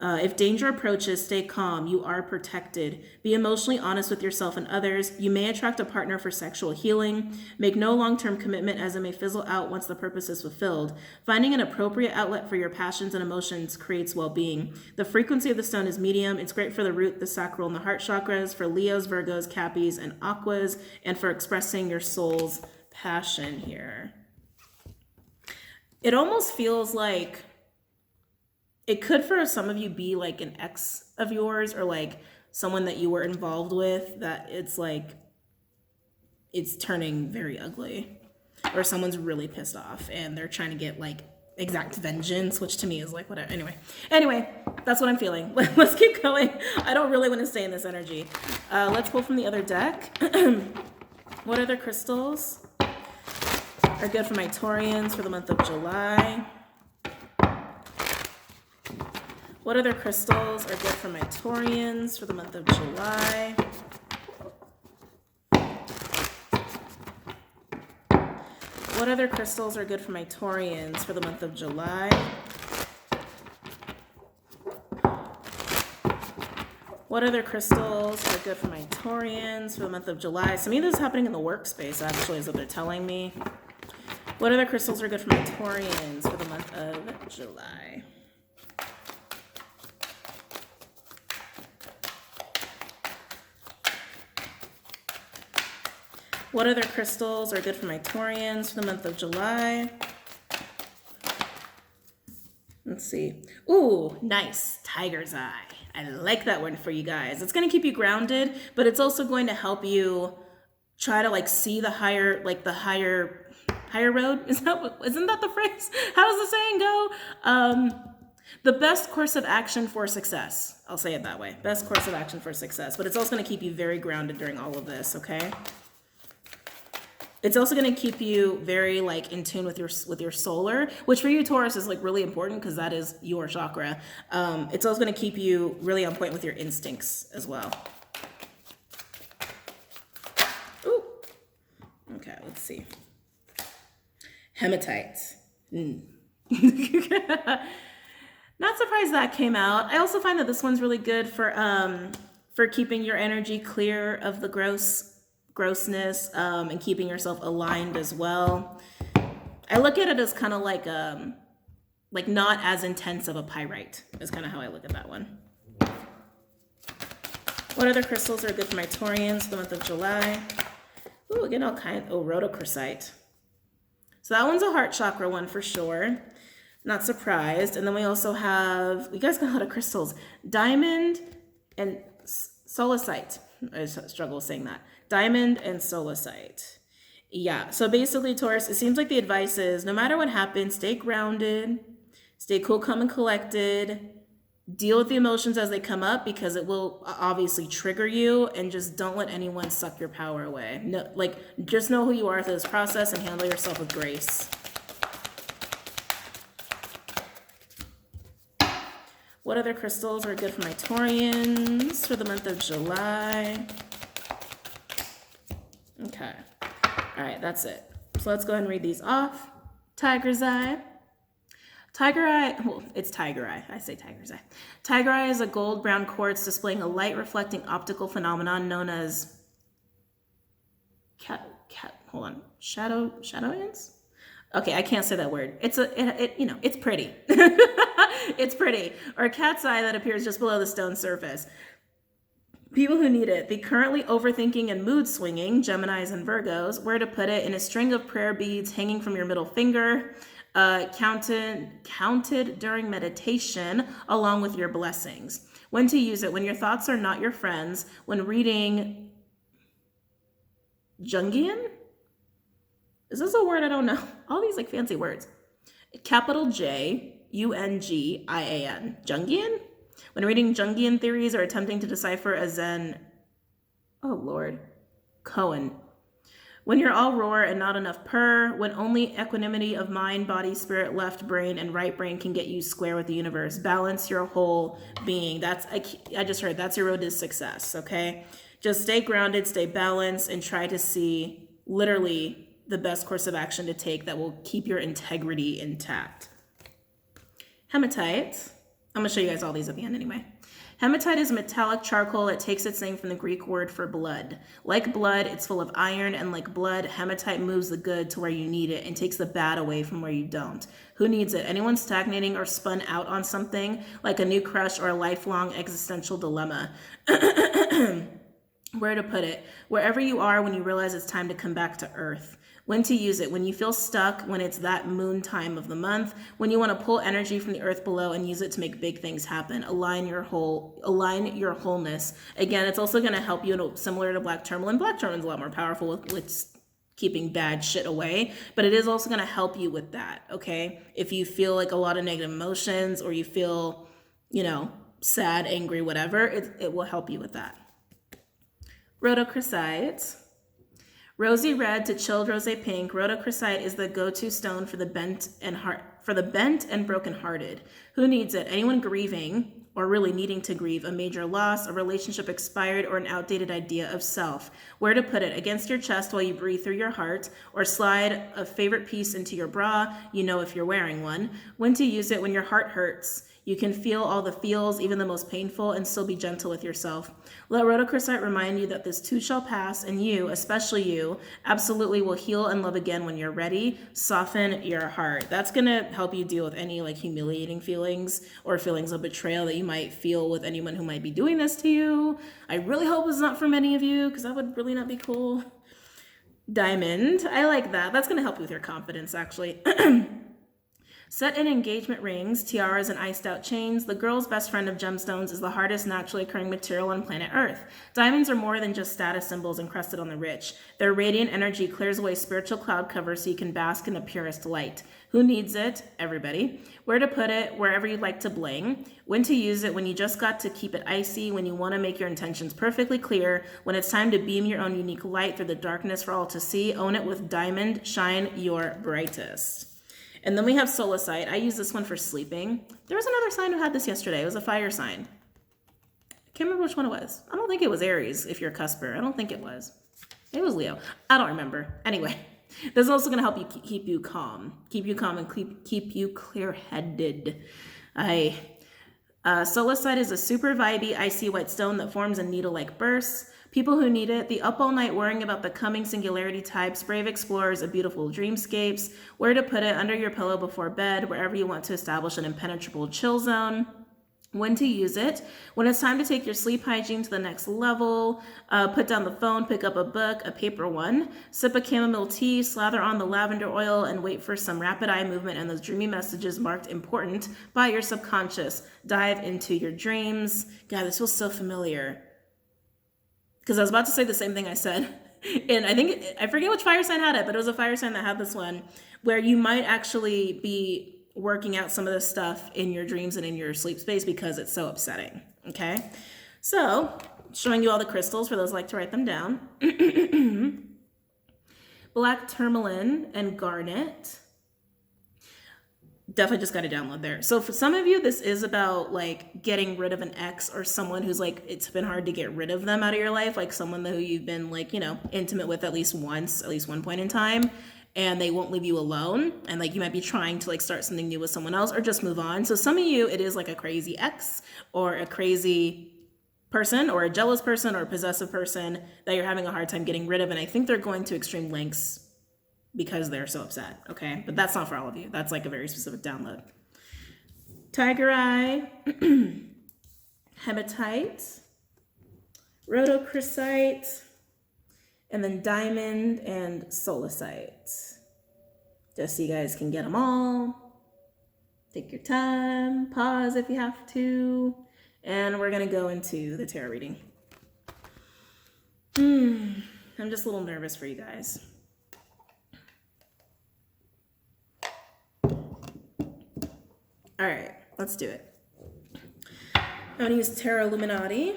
If danger approaches, stay calm. You are protected. Be emotionally honest with yourself and others. You may attract a partner for sexual healing. Make no long-term commitment as it may fizzle out once the purpose is fulfilled. Finding an appropriate outlet for your passions and emotions creates well-being. The frequency of the stone is medium. It's great for the root, the sacral, and the heart chakras, for Leos, Virgos, Cappies, and Aquas, and for expressing your soul's passion here. It almost feels like it could for some of you be like an ex of yours or like someone that you were involved with that it's like it's turning very ugly, or someone's really pissed off and they're trying to get like exact vengeance, which to me is like whatever. Anyway, that's what I'm feeling. Let's keep going. I don't really want to stay in this energy. Let's pull from the other deck. What other crystals are good for my Taurians for the month of July? What other crystals are good for my Taurians for the month of July? What other crystals are good for my Taurians for the month of July? What other crystals are good for my Taurians for the month of July? Some of this is happening in the workspace, actually, is what they're telling me. What other crystals are good for my Taurians for the month of July? What other crystals are good for my Taurians for the month of July? Let's see. Ooh, nice. Tiger's Eye. I like that one for you guys. It's going to keep you grounded, but it's also going to help you try to like see the higher road. Isn't that the phrase? How does the saying go? The best course of action for success. I'll say it that way. Best course of action for success. But it's also going to keep you very grounded during all of this, okay? It's also going to keep you very like in tune with your solar, which for you Taurus is like really important because that is your chakra. It's also going to keep you really on point with your instincts as well. Ooh. Okay, let's see. Hematite. Not surprised that came out. I also find that this one's really good for keeping your energy clear of the grossness and keeping yourself aligned as well. I look at it as kind of like not as intense of a pyrite is kind of how I look at that one. What other crystals are good for my Taurians for the month of July? Ooh, again, Rhodochrosite. So that one's a heart chakra one for sure. Not surprised. And then we also have, you guys got a lot of crystals. Diamond and solicite. I struggle with saying that. Diamond and solicite. Yeah, so basically, Taurus, it seems like the advice is no matter what happens, stay grounded, stay cool, calm, and collected. Deal with the emotions as they come up because it will obviously trigger you, and just don't let anyone suck your power away. No, just know who you are through this process and handle yourself with grace. What other crystals are good for my Taurians for the month of July? Okay. All right, that's it. So let's go ahead and read these off. Tiger's Eye. Tiger Eye, well, it's Tiger Eye. I say Tiger's Eye. Tiger Eye is a gold-brown quartz displaying a light-reflecting optical phenomenon known as shadowance? Okay, I can't say that word. It's pretty. It's pretty. Or a cat's eye that appears just below the stone surface. People who need it, the currently overthinking and mood swinging, Geminis and Virgos, where to put it in a string of prayer beads hanging from your middle finger, counted during meditation along with your blessings. When to use it, when your thoughts are not your friends, when reading Jungian? Is this a word? I don't know. All these like fancy words. Capital J, Jungian. Jungian? When reading Jungian theories or attempting to decipher a Zen, oh Lord, Cohen. When you're all roar and not enough purr, when only equanimity of mind, body, spirit, left brain, and right brain can get you square with the universe. Balance your whole being. That's, I just heard, that's your road to success, okay? Just stay grounded, stay balanced, and try to see literally the best course of action to take that will keep your integrity intact. Hematite. I'm going to show you guys all these at the end anyway. Hematite is metallic charcoal. It takes its name from the Greek word for blood. Like blood, it's full of iron, and like blood, hematite moves the good to where you need it and takes the bad away from where you don't. Who needs it? Anyone stagnating or spun out on something, like a new crush or a lifelong existential dilemma. Where to put it? Wherever you are when you realize it's time to come back to earth. When to use it? When you feel stuck, when it's that moon time of the month, when you want to pull energy from the earth below and use it to make big things happen. Align your wholeness. Again, it's also going to help you, similar to Black Tourmaline. Black Tourmaline's a lot more powerful with keeping bad shit away, but it is also going to help you with that, okay? If you feel like a lot of negative emotions or you feel, sad, angry, whatever, it will help you with that. Rhodochrosite. Rosy red to chilled rosé pink, rhodochrosite is the go-to stone for the bent and broken-hearted. Who needs it? Anyone grieving or really needing to grieve a major loss, a relationship expired, or an outdated idea of self. Where to put it? Against your chest while you breathe through your heart, or slide a favorite piece into your bra, if you're wearing one. When to use it? When your heart hurts. You can feel all the feels, even the most painful, and still be gentle with yourself. Let Rhodochrosite remind you that this too shall pass, and you, especially you, absolutely will heal and love again when you're ready. Soften your heart. That's going to help you deal with any humiliating feelings or feelings of betrayal that you might feel with anyone who might be doing this to you. I really hope it's not for many of you, because that would really not be cool. Diamond. I like that. That's going to help you with your confidence, actually. Set in engagement rings, tiaras, and iced out chains, the girl's best friend of gemstones is the hardest naturally occurring material on planet Earth. Diamonds are more than just status symbols encrusted on the rich. Their radiant energy clears away spiritual cloud cover so you can bask in the purest light. Who needs it? Everybody. Where to put it? Wherever you'd like to bling. When to use it? When you just got to keep it icy, when you want to make your intentions perfectly clear, when it's time to beam your own unique light through the darkness for all to see. Own it with diamond. Shine your brightest. And then we have Solasite. I use this one for sleeping. There was another sign who had this yesterday. It was a fire sign. I can't remember which one it was. I don't think it was Aries if you're a cusper. I don't think it was. It was Leo. I don't remember. Anyway, this is also going to help you keep you calm. Keep you calm and keep you clear-headed. Solasite is a super vibey, icy white stone that forms in needle-like bursts. People who need it, the up all night worrying about the coming singularity types, brave explorers of beautiful dreamscapes, where to put it, under your pillow before bed, wherever you want to establish an impenetrable chill zone. When to use it, when it's time to take your sleep hygiene to the next level, put down the phone, pick up a book, a paper one, sip a chamomile tea, slather on the lavender oil, and wait for some rapid eye movement and those dreamy messages marked important by your subconscious. Dive into your dreams. God, this feels so familiar. Because I was about to say the same thing I said. And I forget which fire sign had it, but it was a fire sign that had this one, where you might actually be working out some of this stuff in your dreams and in your sleep space because it's so upsetting, okay? So, showing you all the crystals for those who like to write them down. Black Tourmaline and Garnet. Definitely just got to download there. So for some of you, this is about getting rid of an ex or someone who's it's been hard to get rid of them out of your life, like someone who you've been intimate with at least one point in time, and they won't leave you alone. And you might be trying to start something new with someone else or just move on. So some of you, it is a crazy ex or a crazy person or a jealous person or a possessive person that you're having a hard time getting rid of. And I think they're going to extreme lengths because they're so upset, okay? But that's not for all of you. That's a very specific download. Tiger Eye, Hematite, Rhodochrosite, and then Diamond and Solasite. Just so you guys can get them all. Take your time, pause if you have to, and we're gonna go into the tarot reading. I'm just a little nervous for you guys. All right, let's do it. I'm gonna use Tarot Illuminati.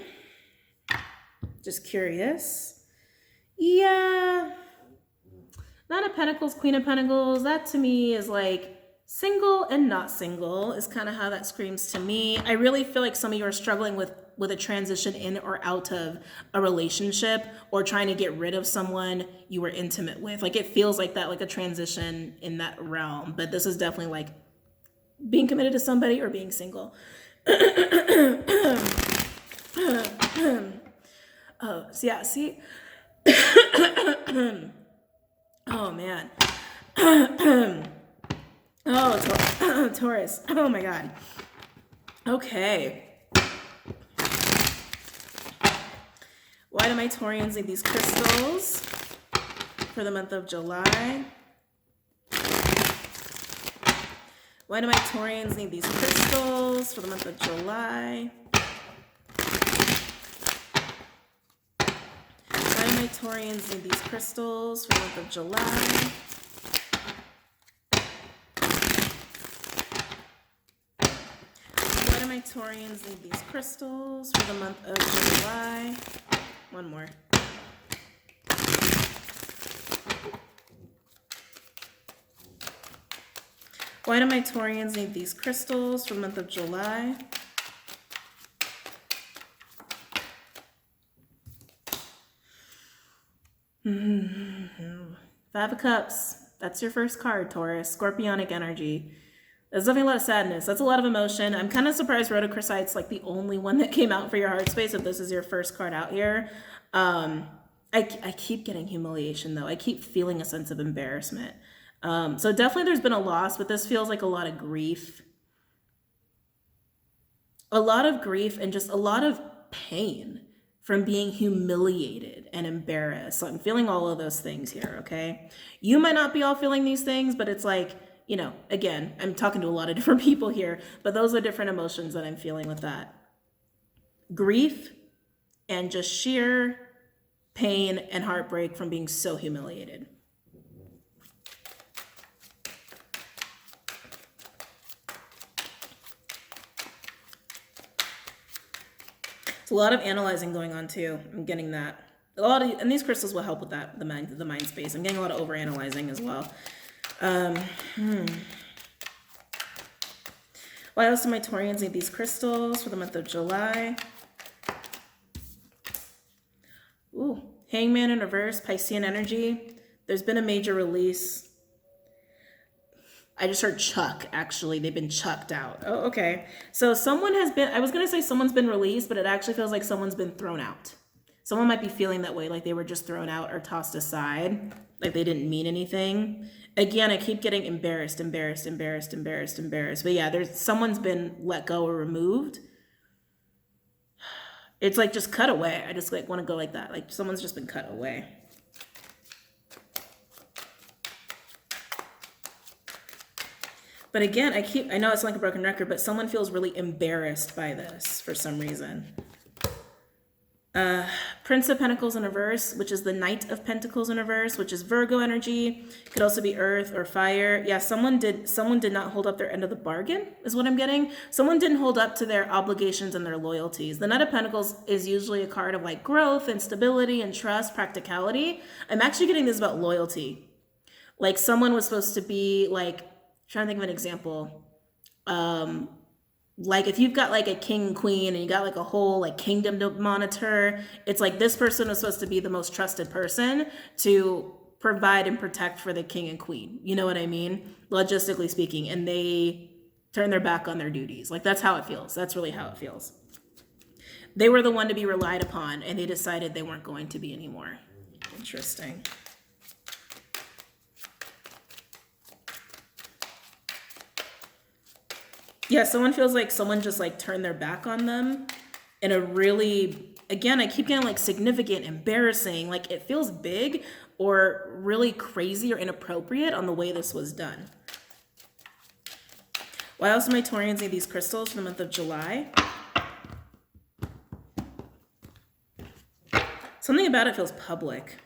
Just curious. Yeah. Nine of Pentacles, Queen of Pentacles. That to me is like single and not single is kind of how that screams to me. I really feel like some of you are struggling with a transition in or out of a relationship, or trying to get rid of someone you were intimate with. Like it feels like that, like a transition in that realm. But this is definitely like being committed to somebody or being single. Oh, so yeah, see? Oh, man. Oh, Taurus. Oh, my God. Okay. Why do my Taurians need these crystals for the month of July? Why do my Taurians need these crystals for the month of July? Why do my Taurians need these crystals for the month of July? Why do my Taurians need these crystals for the month of July? One more. Why do my Taurians need these crystals for the month of July? Five of Cups. That's your first card, Taurus. Scorpionic energy. There's definitely a lot of sadness. That's a lot of emotion. I'm kind of surprised Rhodochrosite's like the only one that came out for your heart space if this is your first card out here. I keep getting humiliation, though. I keep feeling a sense of embarrassment. So definitely there's been a loss, but this feels like a lot of grief. A lot of grief and just a lot of pain from being humiliated and embarrassed. So I'm feeling all of those things here, okay? You might not be all feeling these things, but it's like, you know, again, I'm talking to a lot of different people here, but those are different emotions that I'm feeling with that. Grief and just sheer pain and heartbreak from being so humiliated. It's a lot of analyzing going on too. I'm getting that. And these crystals will help with that, the mind space. I'm getting a lot of overanalyzing as well. Why else do my Taurians need these crystals for the month of July? Ooh, Hangman in reverse, Piscean energy. There's been a major release. I just heard chuck, actually. They've been chucked out. Oh, okay. So someone has been, I was going to say someone's been released, but it actually feels like someone's been thrown out. Someone might be feeling that way, like they were just thrown out or tossed aside, like they didn't mean anything. Again, I keep getting embarrassed. But yeah, someone's been let go or removed. It's like just cut away. I just like want to go like that. Like someone's just been cut away. But again, I know it's like a broken record, but someone feels really embarrassed by this for some reason. Prince of Pentacles in reverse, which is the Knight of Pentacles in reverse, which is Virgo energy. Could also be earth or fire. Yeah, someone did not hold up their end of the bargain, is what I'm getting. Someone didn't hold up to their obligations and their loyalties. The Knight of Pentacles is usually a card of like growth and stability and trust, practicality. I'm actually getting this about loyalty. Like someone was supposed to be like, trying to think of an example. Like if you've got like a king and queen and you got like a whole like kingdom to monitor, it's like this person is supposed to be the most trusted person to provide and protect for the king and queen. You know what I mean? Logistically speaking, and they turn their back on their duties. Like that's how it feels. That's really how it feels. They were the one to be relied upon and they decided they weren't going to be anymore. Interesting. Yeah, someone feels like someone just like turned their back on them in a really, again, I keep getting like significant, embarrassing, like it feels big or really crazy or inappropriate on the way this was done. Why else do my Taurians need these crystals for the month of July? Something about it feels public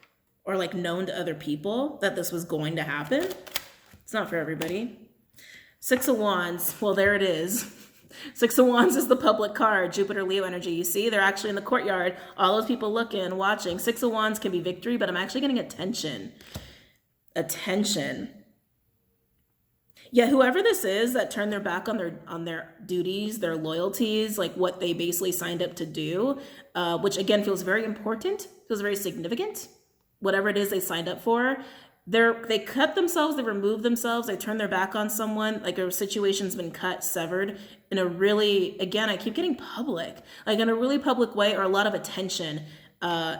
or like known to other people that this was going to happen. It's not for everybody. Six of Wands. Well, there it is. Six of Wands is the public card, Jupiter, Leo energy. You see, they're actually in the courtyard. All those people looking, watching. Six of Wands can be victory, but I'm actually getting attention. Attention. Yeah, whoever this is that turned their back on their duties, their loyalties, like what they basically signed up to do, which again feels very important, feels very significant. Whatever it is they signed up for, they cut themselves, they remove themselves, they turn their back on someone, like a situation's been cut, severed in a really, again, I keep getting public, like in a really public way, or a lot of attention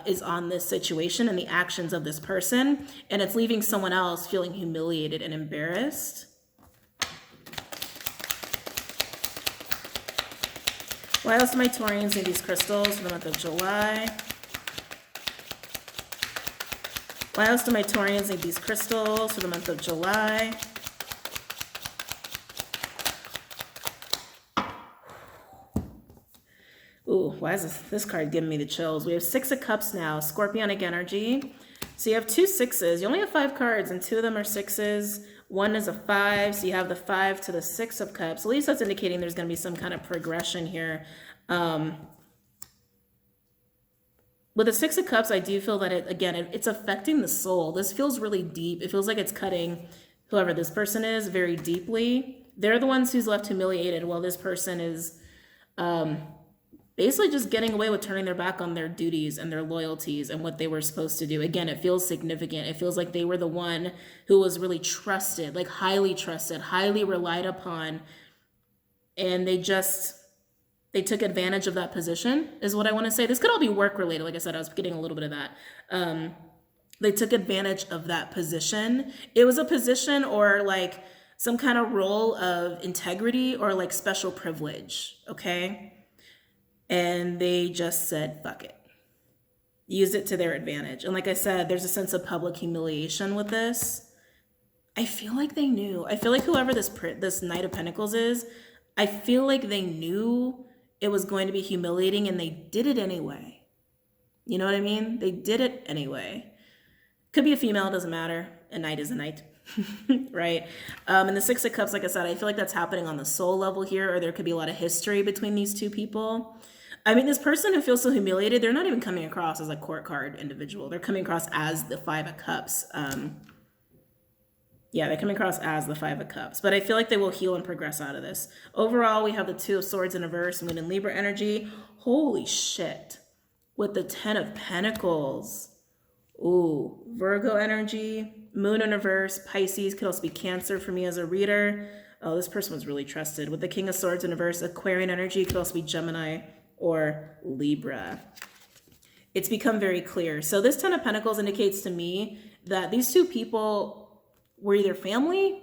is on this situation and the actions of this person, and it's leaving someone else feeling humiliated and embarrassed. Why else do my Taurians need these crystals for the month of July? Why else do my Taurians need these crystals for the month of July? Ooh, why is this card giving me the chills? We have Six of Cups now, Scorpionic energy. So you have two sixes. You only have 5 cards, and 2 of them are sixes. 1 is a 5, so you have the 5 to the 6 of Cups. At least that's indicating there's going to be some kind of progression here. With the 6 of Cups, I do feel that it's affecting the soul. This feels really deep. It feels like it's cutting whoever this person is very deeply. They're the ones who's left humiliated, while this person is basically just getting away with turning their back on their duties and their loyalties and what they were supposed to do. Again, it feels significant. It feels like they were the one who was really trusted, like highly trusted, highly relied upon. And they took advantage of that position, is what I want to say. This could all be work related. Like I said, I was getting a little bit of that. They took advantage of that position. It was a position or like some kind of role of integrity or like special privilege, okay? And they just said, fuck it. Used it to their advantage. And like I said, there's a sense of public humiliation with this. I feel like they knew. I feel like whoever this Knight of Pentacles is, I feel like they knew it was going to be humiliating and they did it anyway. You know what I mean? They did it anyway. Could be a female, doesn't matter. A knight is a knight. Right? And the Six of Cups, like I said, I feel like that's happening on the soul level here, or there could be a lot of history between these two people. I mean, this person who feels so humiliated, they're not even coming across as a court card individual. They're coming across as the Five of Cups. Yeah, they're coming across as the Five of Cups. But I feel like they will heal and progress out of this. Overall, we have the Two of Swords in reverse, Moon and Libra energy. Holy shit. With the Ten of Pentacles. Ooh, Virgo energy, Moon in reverse, Pisces, could also be Cancer for me as a reader. Oh, this person was really trusted. With the King of Swords in reverse, Aquarian energy, could also be Gemini or Libra. It's become very clear. So this Ten of Pentacles indicates to me that these two people were either family,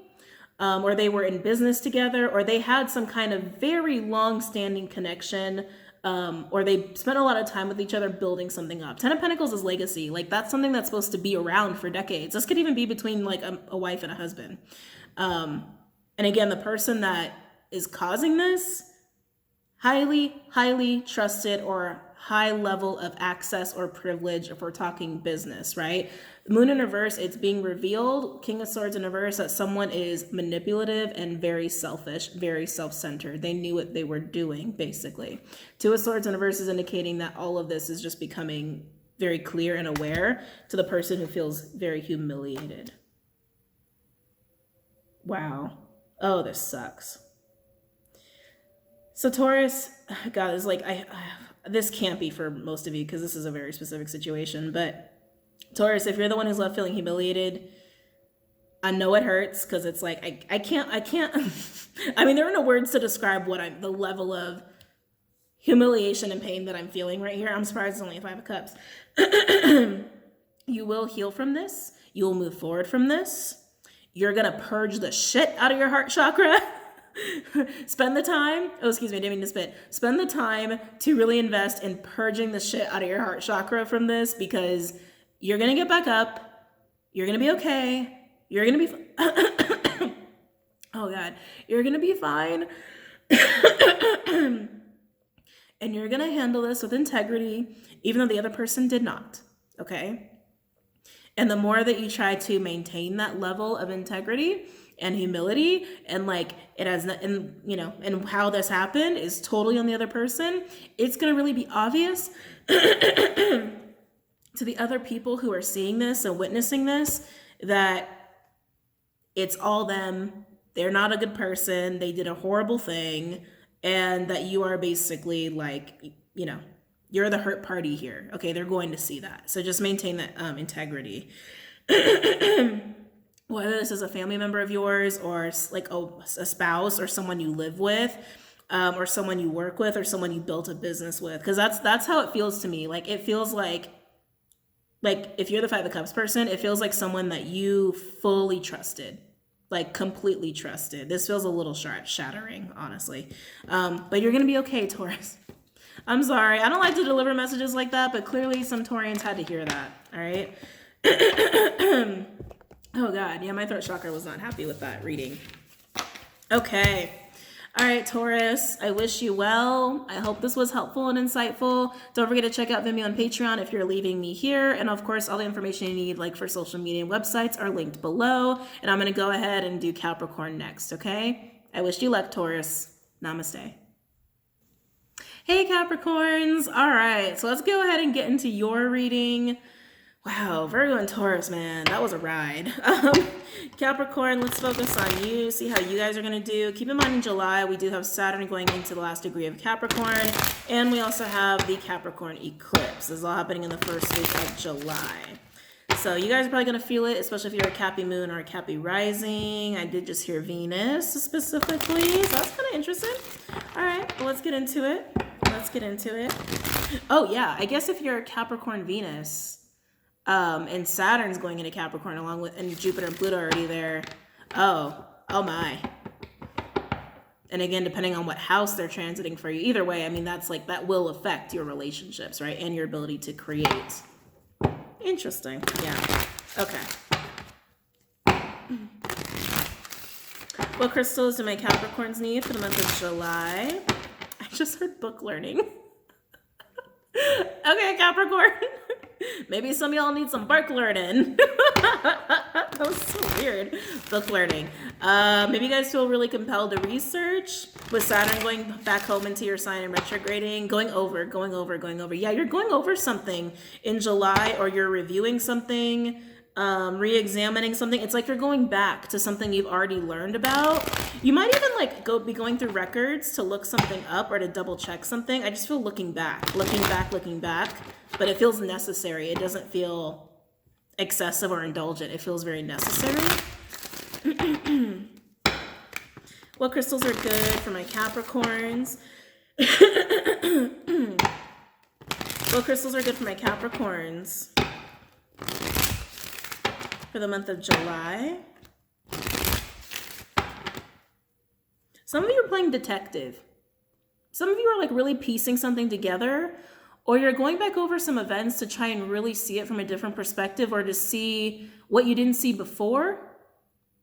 or they were in business together, or they had some kind of very long-standing connection, or they spent a lot of time with each other building something up. Ten of Pentacles is legacy. Like, that's something that's supposed to be around for decades. This could even be between like a wife and a husband. And again, the person that is causing this, highly trusted or high level of access or privilege if we're talking business, right? Moon in reverse, it's being revealed, King of Swords in reverse, that someone is manipulative and very selfish, very self-centered. They knew what they were doing, basically. Two of Swords in reverse is indicating that all of this is just becoming very clear and aware to the person who feels very humiliated. Wow. Oh, this sucks. So Taurus, God, is like, this can't be for most of you because this is a very specific situation, but Taurus, if you're the one who's left feeling humiliated, I know it hurts because it's like, I can't, I mean, there are no words to describe the level of humiliation and pain that I'm feeling right here. I'm surprised it's only a Five of Cups. You will heal from this. You will move forward from this. You're going to purge the shit out of your heart chakra. Spend the time, oh, excuse me, I didn't mean to spit. Spend the time to really invest in purging the shit out of your heart chakra from this, because you're going to get back up. You're going to be okay. You're going to be, oh God, you're going to be fine. And you're going to handle this with integrity, even though the other person did not, okay? And the more that you try to maintain that level of integrity and humility, and like it has, and you know, and how this happened is totally on the other person. It's gonna really be obvious to the other people who are seeing this and witnessing this that it's all them. They're not a good person. They did a horrible thing, and that you are basically like, you know, you're the hurt party here. Okay, they're going to see that. So just maintain that integrity. Whether this is a family member of yours or like a spouse or someone you live with, or someone you work with or someone you built a business with, because that's how it feels to me. Like it feels like if you're the Five of Cups person, it feels like someone that you fully trusted, like completely trusted. This feels a little shattering, honestly. But you're gonna be okay, Taurus. I'm sorry. I don't like to deliver messages like that, but clearly some Taurians had to hear that. All right. Oh God, yeah, my throat chakra was not happy with that reading. Okay. All right, Taurus, I wish you well. I hope this was helpful and insightful. Don't forget to check out Vimeo and Patreon if you're leaving me here. And of course, all the information you need, like for social media and websites, are linked below. And I'm going to go ahead and do Capricorn next, okay? I wish you luck, Taurus. Namaste. Hey, Capricorns. All right, so let's go ahead and get into your reading. Wow, Virgo and Taurus, man, that was a ride. Capricorn, let's focus on you, see how you guys are going to do. Keep in mind in July, we do have Saturn going into the last degree of Capricorn, and we also have the Capricorn eclipse. This is all happening in the first week of July. So you guys are probably going to feel it, especially if you're a Cappy moon or a Cappy rising. I did just hear Venus specifically, so that's kind of interesting. All right, well, let's get into it. Oh, yeah, I guess if you're a Capricorn Venus, and Saturn's going into Capricorn along with, and Jupiter and Pluto are already there. Oh my. And again, depending on what house they're transiting for you, either way, I mean, that's like, that will affect your relationships, right? And your ability to create. Interesting. Yeah. Okay. What crystals do my Capricorns need for the month of July? I just heard book learning. Okay, Capricorn. Maybe some of y'all need some book learning. That was so weird. Book learning. Maybe you guys feel really compelled to research with Saturn going back home into your sign and retrograding, going over. Yeah, you're going over something in July, or you're reviewing something, re-examining something. It's like you're going back to something you've already learned about. You might even like be going through records to look something up or to double check something. I just feel looking back. But it feels necessary. It doesn't feel excessive or indulgent. It feels very necessary. What crystals are good for my Capricorns? What crystals are good for my Capricorns for the month of July? Some of you are playing detective. Some of you are like really piecing something together, or you're going back over some events to try and really see it from a different perspective, or to see what you didn't see before.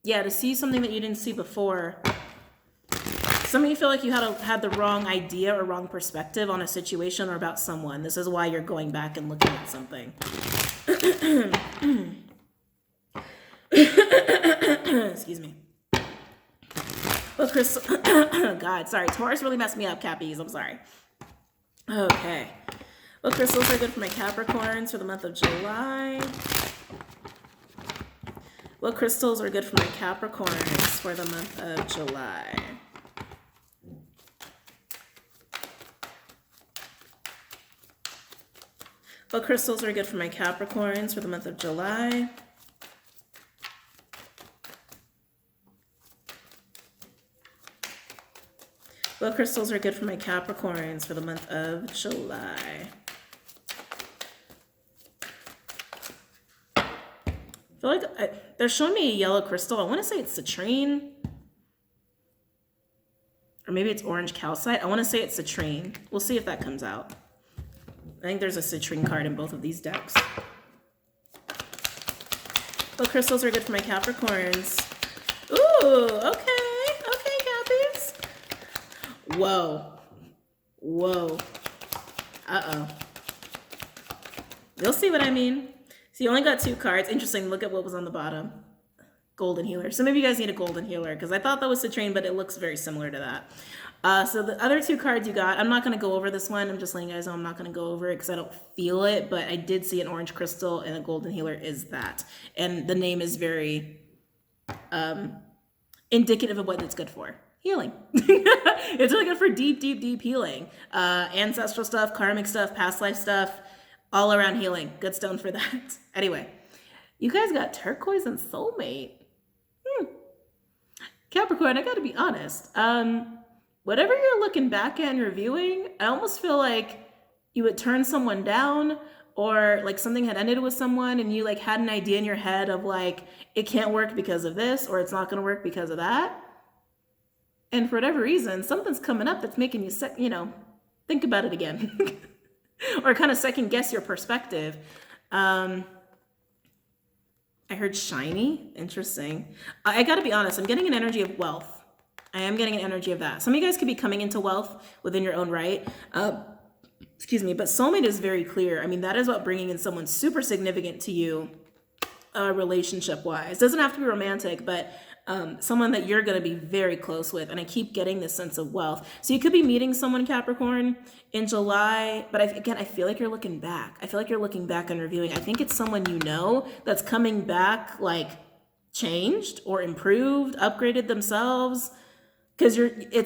Yeah, to see something that you didn't see before. Some of you feel like you had the wrong idea or wrong perspective on a situation or about someone. This is why you're going back and looking at something. Excuse me. Well, Crystal, God, sorry. Taurus really messed me up, Cappies. I'm sorry. Okay. What crystals are good for my Capricorns for the month of July? What crystals are good for my Capricorns for the month of July? What crystals are good for my Capricorns for the month of July? What crystals are good for my Capricorns for the month of July? I feel like they're showing me a yellow crystal. I want to say it's citrine. Or maybe it's orange calcite. I want to say it's citrine. We'll see if that comes out. I think there's a citrine card in both of these decks. What crystals are good for my Capricorns? Ooh, okay. Okay, Cappies. Whoa. Whoa. Uh-oh. You'll see what I mean. So you only got 2 cards. Interesting. Look at what was on the bottom. golden healer. So maybe you guys need a golden healer, because I thought that was citrine, but it looks very similar to that. So the other two cards you got, I'm not going to go over this one. I'm just letting you guys know I'm not going to go over it because I don't feel it, but I did see an orange crystal, and a golden healer is that. And the name is very indicative of what it's good for. Healing. It's really good for deep, deep, deep healing. Ancestral stuff, karmic stuff, past life stuff, all around healing. Good stone for that. Anyway, you guys got turquoise and soulmate. Capricorn, I got to be honest. Whatever you're looking back at and reviewing, I almost feel like you would turn someone down, or like something had ended with someone and you like had an idea in your head of like, it can't work because of this, or it's not going to work because of that. And for whatever reason, something's coming up that's making you, think about it again or kind of second guess your perspective. I heard shiny. Interesting. I got to be honest. I'm getting an energy of wealth. I am getting an energy of that. Some of you guys could be coming into wealth within your own right. Excuse me, but soulmate is very clear. I mean, that is what bringing in someone super significant to you, relationship-wise. Doesn't have to be romantic, but someone that you're going to be very close with. And I keep getting this sense of wealth. So you could be meeting someone, Capricorn, in July. But I feel like you're looking back. I feel like you're looking back and reviewing. I think it's someone you know that's coming back, like changed or improved, upgraded themselves. Because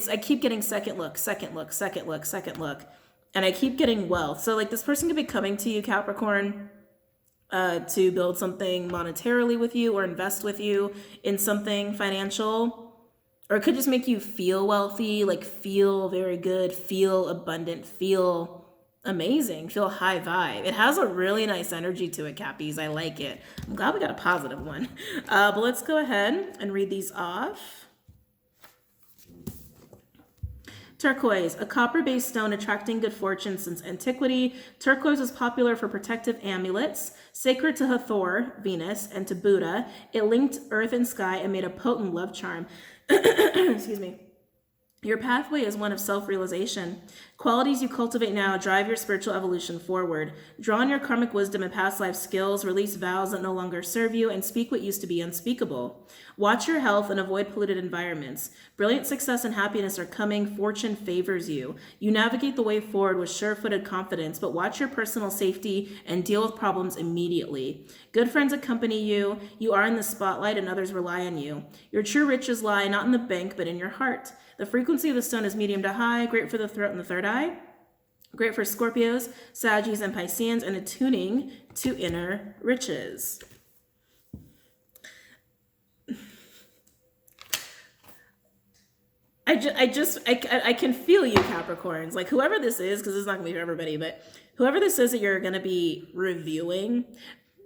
I keep getting second look, second look, second look, second look. And I keep getting wealth. So like this person could be coming to you, Capricorn, to build something monetarily with you or invest with you in something financial. Or it could just make you feel wealthy, like feel very good, feel abundant, feel amazing, feel high vibe. It has a really nice energy to it, Cappies. I like it. I'm glad we got a positive one. But let's go ahead and read these off. Turquoise, a copper-based stone attracting good fortune since antiquity. Turquoise is popular for protective amulets, sacred to Hathor, Venus, and to Buddha. It linked earth and sky and made a potent love charm. Excuse me. Your pathway is one of self-realization. Qualities you cultivate now drive your spiritual evolution forward. Draw on your karmic wisdom and past life skills, release vows that no longer serve you, and speak what used to be unspeakable. Watch your health and avoid polluted environments. Brilliant success and happiness are coming. Fortune favors you. You navigate the way forward with sure-footed confidence, but watch your personal safety and deal with problems immediately. Good friends accompany you. You are in the spotlight and others rely on you. Your true riches lie not in the bank, but in your heart. The frequency of the stone is medium to high, great for the throat and the third eye, great for Scorpios, Saggies, and Pisceans, and attuning to inner riches. I can feel you, Capricorns. Like whoever this is, because it's not gonna be for everybody, but whoever this is that you're gonna be reviewing,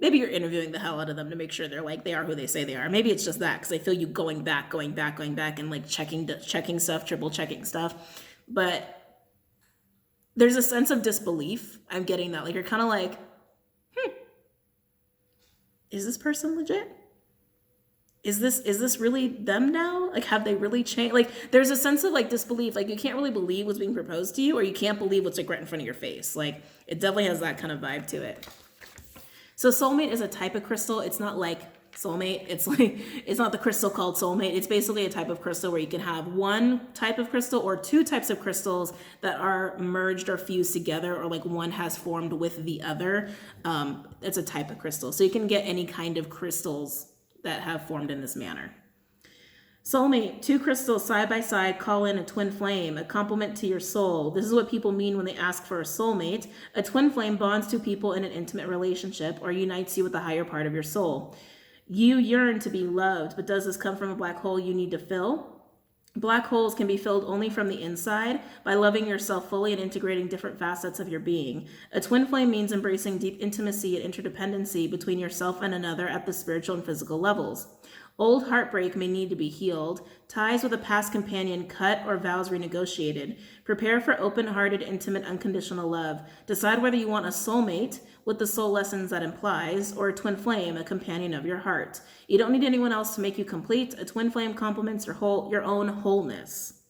maybe you're interviewing the hell out of them to make sure they are who they say they are. Maybe it's just that, because I feel you going back, and like checking stuff, triple checking stuff. But there's a sense of disbelief. I'm getting that. Like you're kind of like, is this person legit? Is this really them now? Like, have they really changed? Like, there's a sense of like disbelief. Like you can't really believe what's being proposed to you, or you can't believe what's like right in front of your face. Like it definitely has that kind of vibe to it. So soulmate is a type of crystal. It's not like soulmate. It's not the crystal called soulmate. It's basically a type of crystal where you can have one type of crystal or two types of crystals that are merged or fused together, or like one has formed with the other. It's a type of crystal. So you can get any kind of crystals that have formed in this manner. Soulmate, two crystals side by side call in a twin flame, a complement to your soul. This is what people mean when they ask for a soulmate. A twin flame bonds two people in an intimate relationship or unites you with the higher part of your soul. You yearn to be loved, but does this come from a black hole you need to fill? Black holes can be filled only from the inside by loving yourself fully and integrating different facets of your being. A twin flame means embracing deep intimacy and interdependency between yourself and another at the spiritual and physical levels. Old heartbreak may need to be healed, ties with a past companion cut, or vows renegotiated. Prepare for open-hearted, intimate, unconditional love. Decide whether you want a soulmate with the soul lessons that implies, or a twin flame, a companion of your heart. You don't need anyone else to make you complete. A twin flame complements your own wholeness.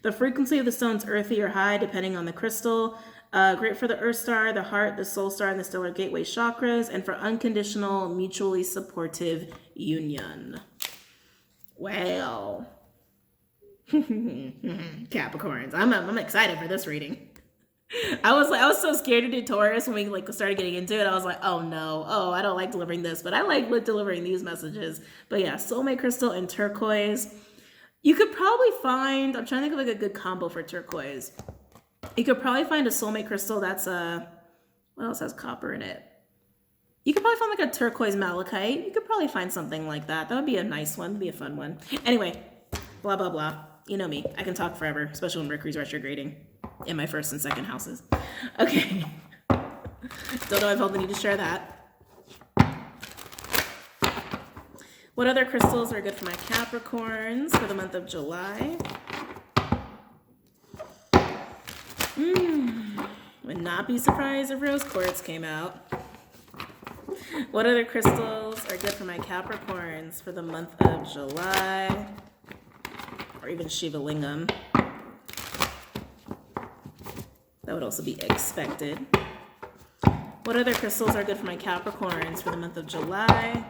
The frequency of the stone's earthy or high, depending on the crystal. Great for the earth star, the heart, the soul star, and the stellar gateway chakras, and for unconditional, mutually supportive union. Well, Capricorns. I'm excited for this reading. I was so scared to do Taurus when we like started getting into it. I was like, oh no, I don't like delivering this, but I like delivering these messages. But yeah, soulmate crystal and turquoise. You could probably find, I'm trying to think of like a good combo for turquoise. You could probably find a soulmate crystal that's what else has copper in it? You could probably find like a turquoise malachite. You could probably find something like that. That would be a nice one, be a fun one. Anyway, blah, blah, blah. You know me, I can talk forever, especially when Mercury's retrograding in my first and second houses. Okay. Don't know if I felt the need to share that. What other crystals are good for my Capricorns for the month of July? Would not be surprised if rose quartz came out. What other crystals are good for my Capricorns for the month of July? Or even Shiva Lingam. That would also be expected. What other crystals are good for my Capricorns for the month of July?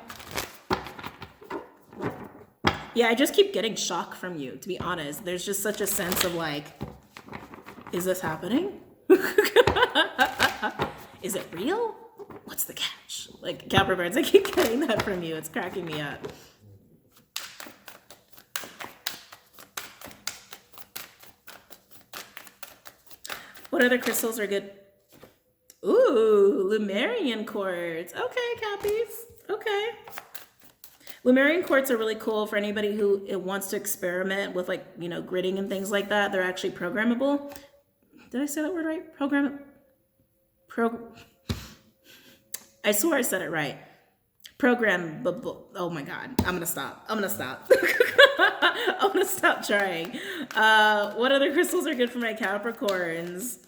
Yeah, I just keep getting shock from you, to be honest. There's just such a sense of like, is this happening? Is it real? What's the catch? Like, Capricorns, I keep getting that from you. It's cracking me up. What other crystals are good? Ooh, Lemurian quartz. Okay, Cappies. Okay. Lemurian quartz are really cool for anybody who wants to experiment with like, you know, gridding and things like that. They're actually programmable. Did I say that word right? I swore I said it right. Programmable. Oh my God. I'm gonna stop. I'm gonna stop trying. What other crystals are good for my Capricorns?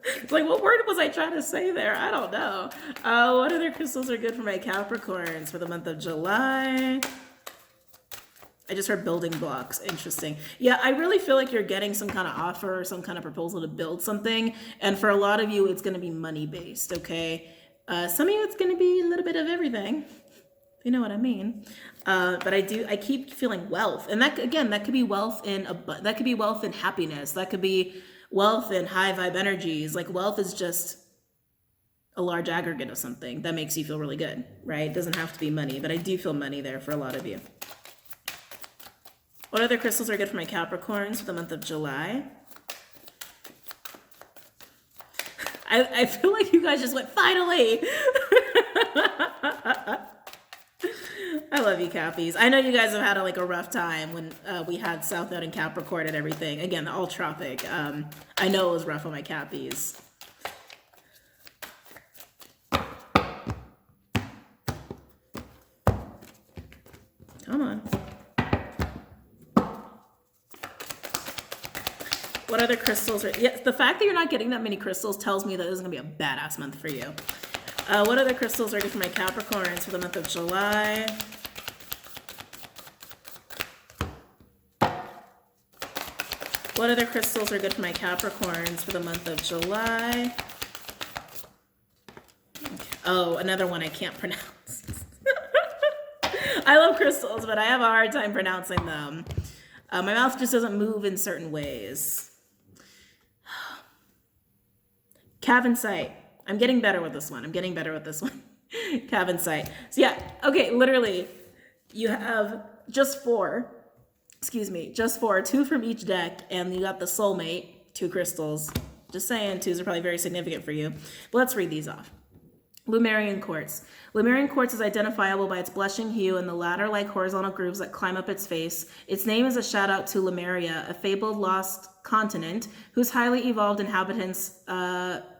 It's like, what word was I trying to say there? I don't know. What other crystals are good for my Capricorns for the month of July? I just heard building blocks. Interesting. Yeah, I really feel like you're getting some kind of offer or some kind of proposal to build something. And for a lot of you, it's going to be money based, okay? Some of you, it's going to be a little bit of everything. You know what I mean? But I keep feeling wealth. And that, again, that could be wealth in happiness. That could be wealth in high vibe energies. Like, wealth is just a large aggregate of something that makes you feel really good, right? It doesn't have to be money, but I do feel money there for a lot of you. What other crystals are good for my Capricorns for the month of July? I feel like you guys just went, finally! I love you, Cappies. I know you guys have had a rough time when we had South Node and Capricorn and everything. Again, all tropic. I know it was rough on my Cappies. Come on. What other crystals are... Yeah, the fact that you're not getting that many crystals tells me that this is going to be a badass month for you. What other crystals are good for my Capricorns for the month of July? What other crystals are good for my Capricorns for the month of July? Okay. Oh, another one I can't pronounce. I love crystals, but I have a hard time pronouncing them. My mouth just doesn't move in certain ways. Cavinsite. I'm getting better with this one. Cavinsite. So yeah, okay, literally, you have just four, 2 from each deck, and you got the soulmate, 2 crystals. Just saying, 2s are probably very significant for you. But let's read these off. Lemurian quartz. Lemurian quartz is identifiable by its blushing hue and the ladder-like horizontal grooves that climb up its face. Its name is a shout-out to Lemuria, a fabled lost continent whose highly evolved inhabitants,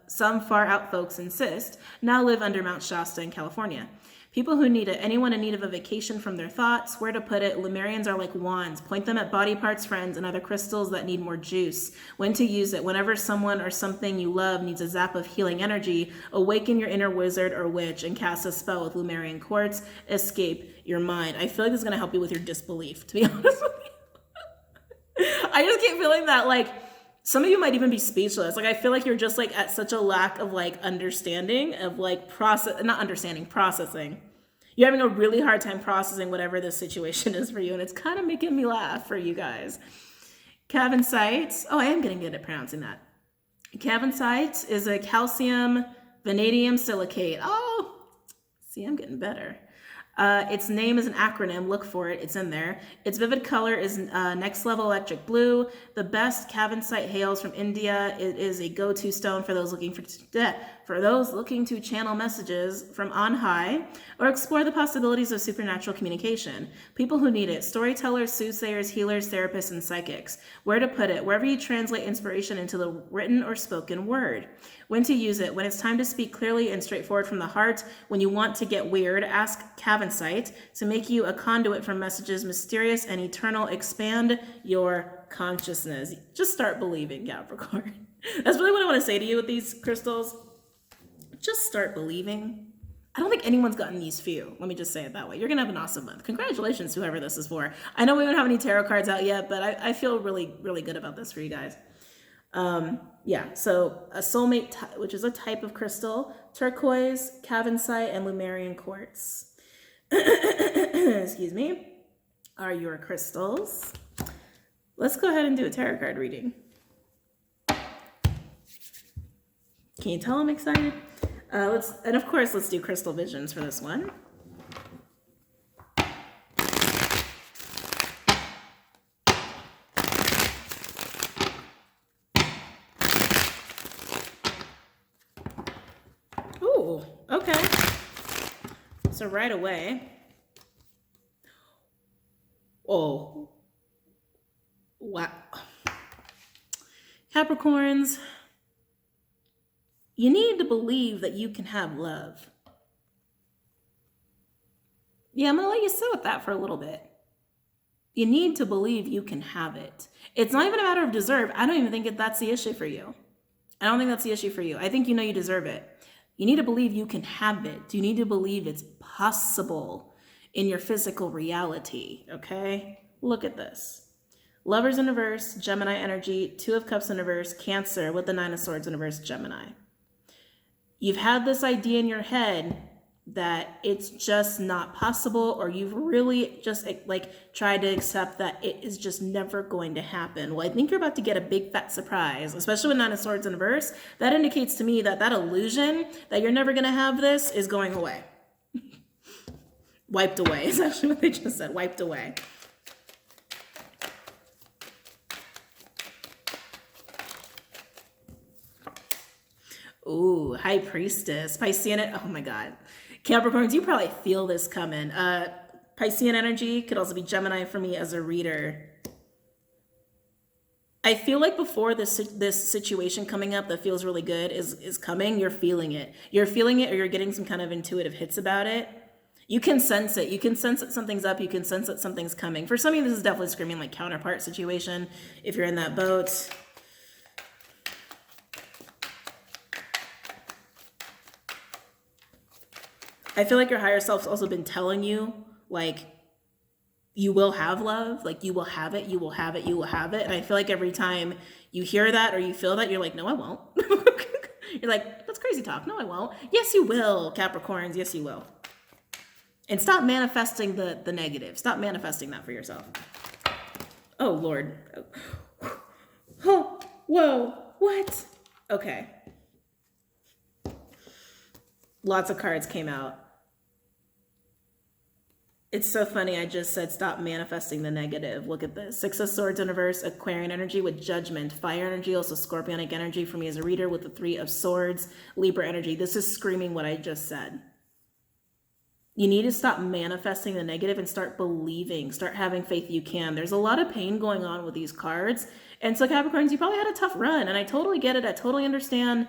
some far-out folks insist, now live under Mount Shasta in California. People who need it, anyone in need of a vacation from their thoughts, where to put it, Lemurians are like wands. Point them at body parts, friends, and other crystals that need more juice. When to use it. Whenever someone or something you love needs a zap of healing energy, awaken your inner wizard or witch and cast a spell with Lemurian quartz. Escape your mind. I feel like this is going to help you with your disbelief, to be honest with you. I just keep feeling that, like, some of you might even be speechless. Like, I feel like you're just at such a lack of understanding of processing. You're having a really hard time processing whatever this situation is for you, and it's kind of making me laugh for you guys. Cavincite. Oh, I am getting good at pronouncing that. Cavincite is a calcium vanadium silicate. Oh, see, I'm getting better. Its name is an acronym. Look for it. It's in there. Its vivid color is next level electric blue. The best cavincite hails from India. It is a go-to stone for those looking to channel messages from on high or explore the possibilities of supernatural communication. People who need it: storytellers, soothsayers, healers, therapists, and psychics. Where to put it: wherever you translate inspiration into the written or spoken word. When to use it: when it's time to speak clearly and straightforward from the heart. When you want to get weird, ask cavincite to make you a conduit for messages mysterious and eternal. Expand your consciousness. Just start believing, Capricorn. That's really what I want to say to you with these crystals. Just start believing. I don't think anyone's gotten these few. Let me just say it that way. You're going to have an awesome month. Congratulations to whoever this is for. I know we don't have any tarot cards out yet, but I feel really, really good about this for you guys. Yeah, so a soulmate, which is a type of crystal, turquoise, cavincite, and Lemurian quartz. Excuse me, are your crystals. Let's go ahead and do a tarot card reading. Can you tell I'm excited? And of course, let's do crystal visions for this one. Ooh, okay. So right away. Oh, wow. Capricorns, you need to believe that you can have love. Yeah, I'm going to let you sit with that for a little bit. You need to believe you can have it. It's not even a matter of deserve. I don't even think that's the issue for you. I don't think that's the issue for you. I think you know you deserve it. You need to believe you can have it. You need to believe it's possible in your physical reality, okay? Look at this. Lovers in reverse, Gemini energy, Two of Cups in reverse, Cancer with the Nine of Swords in reverse, Gemini. You've had this idea in your head that it's just not possible, or you've really just like tried to accept that it is just never going to happen. Well, I think you're about to get a big fat surprise, especially with Nine of Swords in reverse. That indicates to me that that illusion that you're never going to have this is going away. Wiped away is actually what they just said, wiped away. Ooh, High Priestess, Piscean. Oh my God. Capricorns, you probably feel this coming. Piscean energy could also be Gemini for me as a reader. I feel like before this situation coming up that feels really good is coming, you're feeling it. You're feeling it, or you're getting some kind of intuitive hits about it. You can sense it. You can sense that something's up. You can sense that something's coming. For some of you, this is definitely screaming like counterpart situation if you're in that boat. I feel like your higher self's also been telling you, like, you will have love, like you will have it, you will have it, you will have it. And I feel like every time you hear that or you feel that, you're like, no, I won't. You're like, that's crazy talk. No, I won't. Yes, you will, Capricorns. Yes, you will. And stop manifesting the negative. Stop manifesting that for yourself. Oh, Lord. Oh, whoa, what? Okay. Lots of cards came out. It's so funny. I just said stop manifesting the negative. Look at this. Six of Swords in reverse, Aquarian energy with Judgment. Fire energy, also Scorpionic energy for me as a reader with the Three of Swords. Libra energy. This is screaming what I just said. You need to stop manifesting the negative and start believing. Start having faith you can. There's a lot of pain going on with these cards. And so Capricorns, you probably had a tough run. And I totally get it. I totally understand.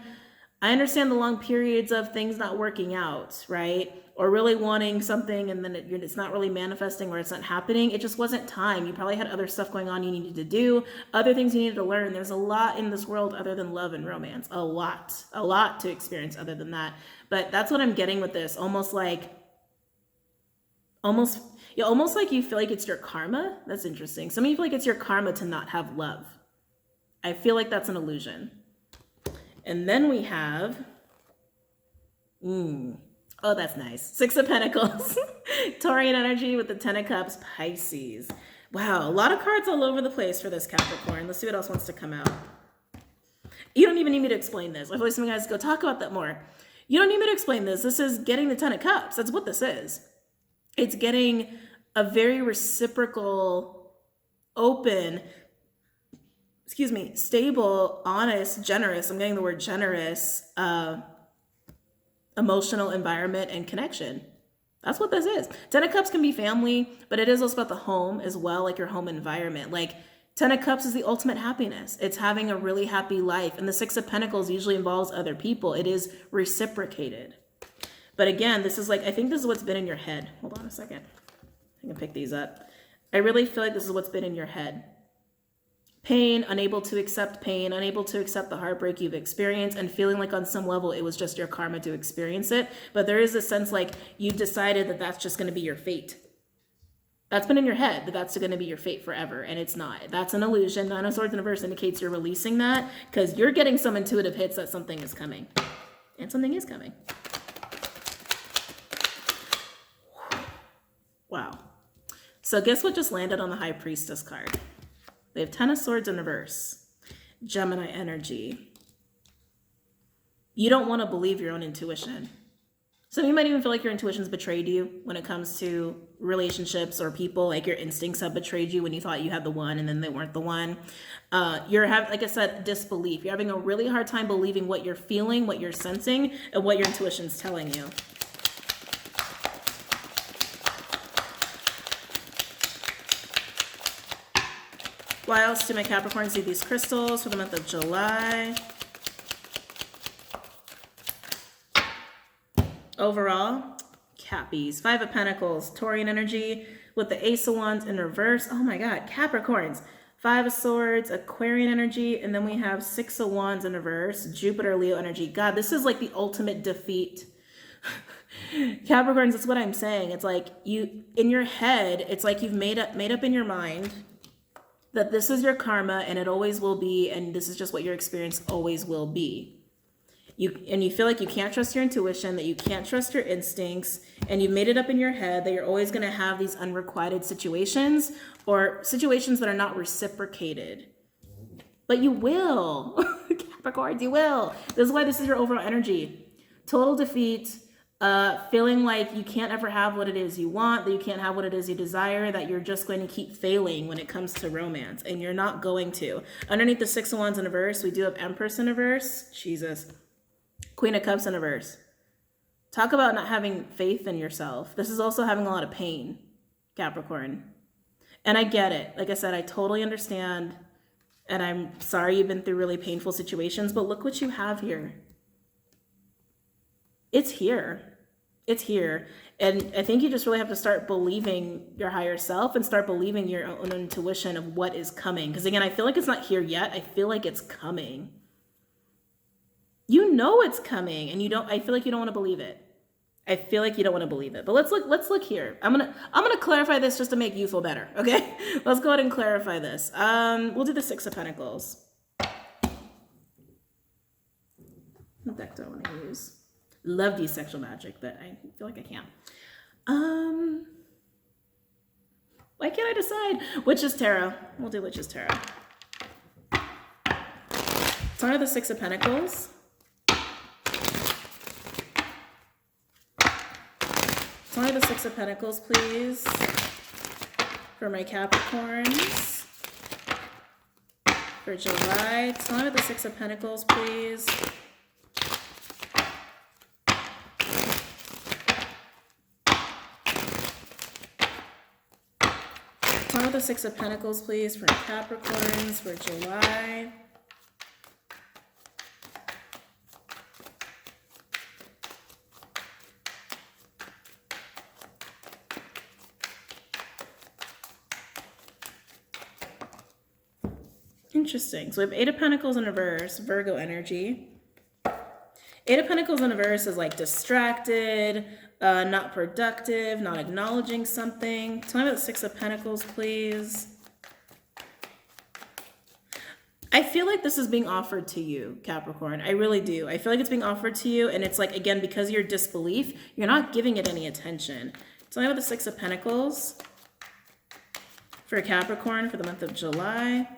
I understand the long periods of things not working out, right? Or really wanting something and then it's not really manifesting or it's not happening. It just wasn't time. You probably had other stuff going on you needed to do, other things you needed to learn. There's a lot in this world other than love and romance. A lot to experience other than that. But that's what I'm getting with this. Almost like you feel like it's your karma. That's interesting. Some of you feel like it's your karma to not have love. I feel like that's an illusion. And then we have, Oh, that's nice. Six of Pentacles. Taurian energy with the Ten of Cups, Pisces. Wow, a lot of cards all over the place for this Capricorn. Let's see what else wants to come out. You don't even need me to explain this. I feel like some guys go talk about that more. You don't need me to explain this. This is getting the Ten of Cups. That's what this is. It's getting a very reciprocal, open, stable, honest, generous. I'm getting the word generous, emotional environment and connection. That's what this is. Ten of Cups can be family, but it is also about the home as well, like your home environment. Like Ten of Cups is the ultimate happiness. It's having a really happy life. And the Six of Pentacles usually involves other people. It is reciprocated. But again, this is like, I think this is what's been in your head. Hold on a second. I can pick these up. I really feel like this is what's been in your head. Pain, unable to accept pain, unable to accept the heartbreak you've experienced, and feeling like on some level it was just your karma to experience it. But there is a sense like you've decided that that's just going to be your fate. That's been in your head, that that's going to be your fate forever, and it's not. That's an illusion. Nine of Swords in reverse indicates you're releasing that because you're getting some intuitive hits that something is coming. And something is coming. Wow. So guess what just landed on the High Priestess card? They have Ten of Swords in reverse. Gemini energy. You don't want to believe your own intuition. Some of you might even feel like your intuition's betrayed you when it comes to relationships or people. Like your instincts have betrayed you when you thought you had the one and then they weren't the one. You're having, like I said, disbelief. You're having a really hard time believing what you're feeling, what you're sensing, and what your intuition's telling you. Why else do my Capricorns need these crystals for the month of July? Overall, Cappies. Five of Pentacles, Taurian energy with the Ace of Wands in reverse. Oh my God, Capricorns. Five of Swords, Aquarian energy, and then we have Six of Wands in reverse, Jupiter, Leo energy. God, this is like the ultimate defeat. Capricorns, that's what I'm saying. It's like you, in your head, it's like you've made up in your mind that this is your karma and it always will be, and this is just what your experience always will be. You feel like you can't trust your intuition, that you can't trust your instincts, and you've made it up in your head that you're always going to have these unrequited situations or situations that are not reciprocated. But you will. Capricorns, you will. This is why this is your overall energy. Total defeat. Feeling like you can't ever have what it is you want, that you can't have what it is you desire, that you're just going to keep failing when it comes to romance, and you're not going to. Underneath the Six of Wands in reverse, we do have Empress in reverse. Jesus. Queen of Cups in reverse. Talk about not having faith in yourself. This is also having a lot of pain, Capricorn. And I get it. Like I said, I totally understand, and I'm sorry you've been through really painful situations, but look what you have here. It's here. It's here. And I think you just really have to start believing your higher self and start believing your own intuition of what is coming. Because again, I feel like it's not here yet. I feel like it's coming. You know it's coming, and I feel like you don't want to believe it. I feel like you don't want to believe it. But let's look here. I'm gonna clarify this just to make you feel better. Okay? Let's go ahead and clarify this. We'll do the Six of Pentacles. What deck do I want to use? Love these sexual magic, but I feel like I can't. Why can't I decide? Witch's Tarot. We'll do Witch's Tarot. Start of the Six of Pentacles. Start of the Six of Pentacles, please, for my Capricorns. For July, start of the Six of Pentacles, please. Start of the Six of Pentacles, please, for Capricorns for July. Interesting. So we have Eight of Pentacles in reverse, Virgo energy. Eight of Pentacles in reverse is like distracted, not productive, not acknowledging something. Tell me about the Six of Pentacles, please. I feel like this is being offered to you, Capricorn. I really do. I feel like it's being offered to you, and it's like, again, because of your disbelief, you're not giving it any attention. So I have the Six of Pentacles for Capricorn for the month of July.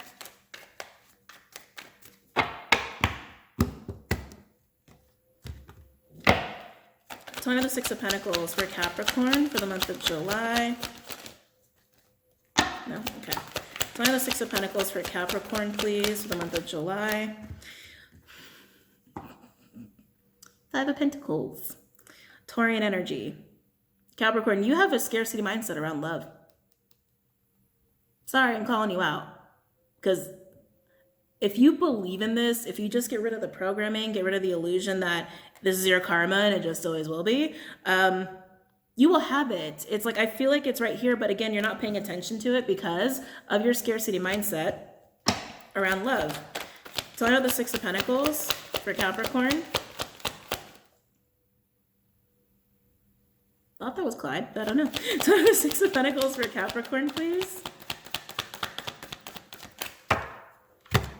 So I have the Six of Pentacles for Capricorn for the month of July. No? Okay. So I have the Six of Pentacles for Capricorn, please, for the month of July. Five of Pentacles. Taurian energy. Capricorn, you have a scarcity mindset around love. Sorry, I'm calling you out. Because if you believe in this, if you just get rid of the programming, get rid of the illusion that this is your karma and it just always will be, you will have it. It's like, I feel like it's right here, but again, you're not paying attention to it because of your scarcity mindset around love. So I know the Six of Pentacles for Capricorn. Thought that was Clyde, but I don't know. So I have the Six of Pentacles for Capricorn, please.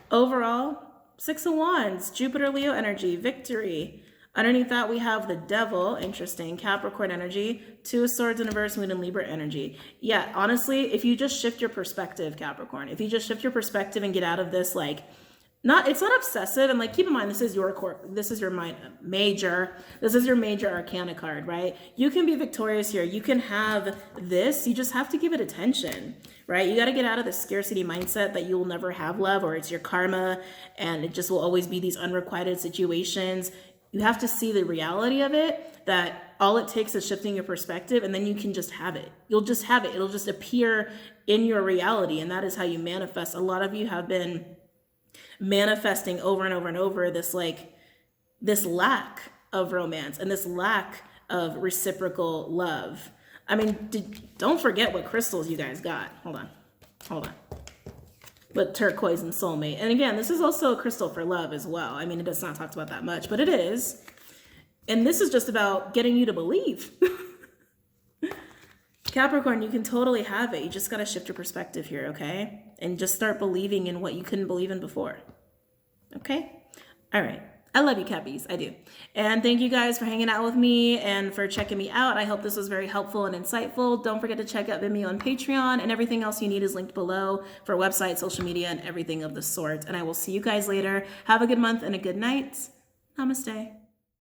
Overall, Six of Wands, Jupiter, Leo energy, victory. Underneath that, we have the Devil, interesting, Capricorn energy, Two of Swords in reverse, Moon and Libra energy. Yeah, honestly, if you just shift your perspective, Capricorn, if you just shift your perspective and get out of this, like, it's not obsessive, and like, keep in mind, this is your major arcana card, right? You can be victorious here. You can have this. You just have to give it attention, right? You got to get out of the scarcity mindset that you will never have love, or it's your karma and it just will always be these unrequited situations. You have to see the reality of it, that all it takes is shifting your perspective, and then you can just have it. You'll just have it. It'll just appear in your reality, and that is how you manifest. A lot of you have been manifesting over and over and over this lack of romance and this lack of reciprocal love. I mean, don't forget what crystals you guys got. Hold on. But turquoise and soulmate. And again, this is also a crystal for love as well. I mean, it does not talk about that much, but it is. And this is just about getting you to believe. Capricorn, you can totally have it. You just got to shift your perspective here, okay? And just start believing in what you couldn't believe in before. Okay? All right. I love you, Cappies. I do. And thank you guys for hanging out with me and for checking me out. I hope this was very helpful and insightful. Don't forget to check out Vimeo on Patreon, and everything else you need is linked below for website, social media, and everything of the sort. And I will see you guys later. Have a good month and a good night. Namaste.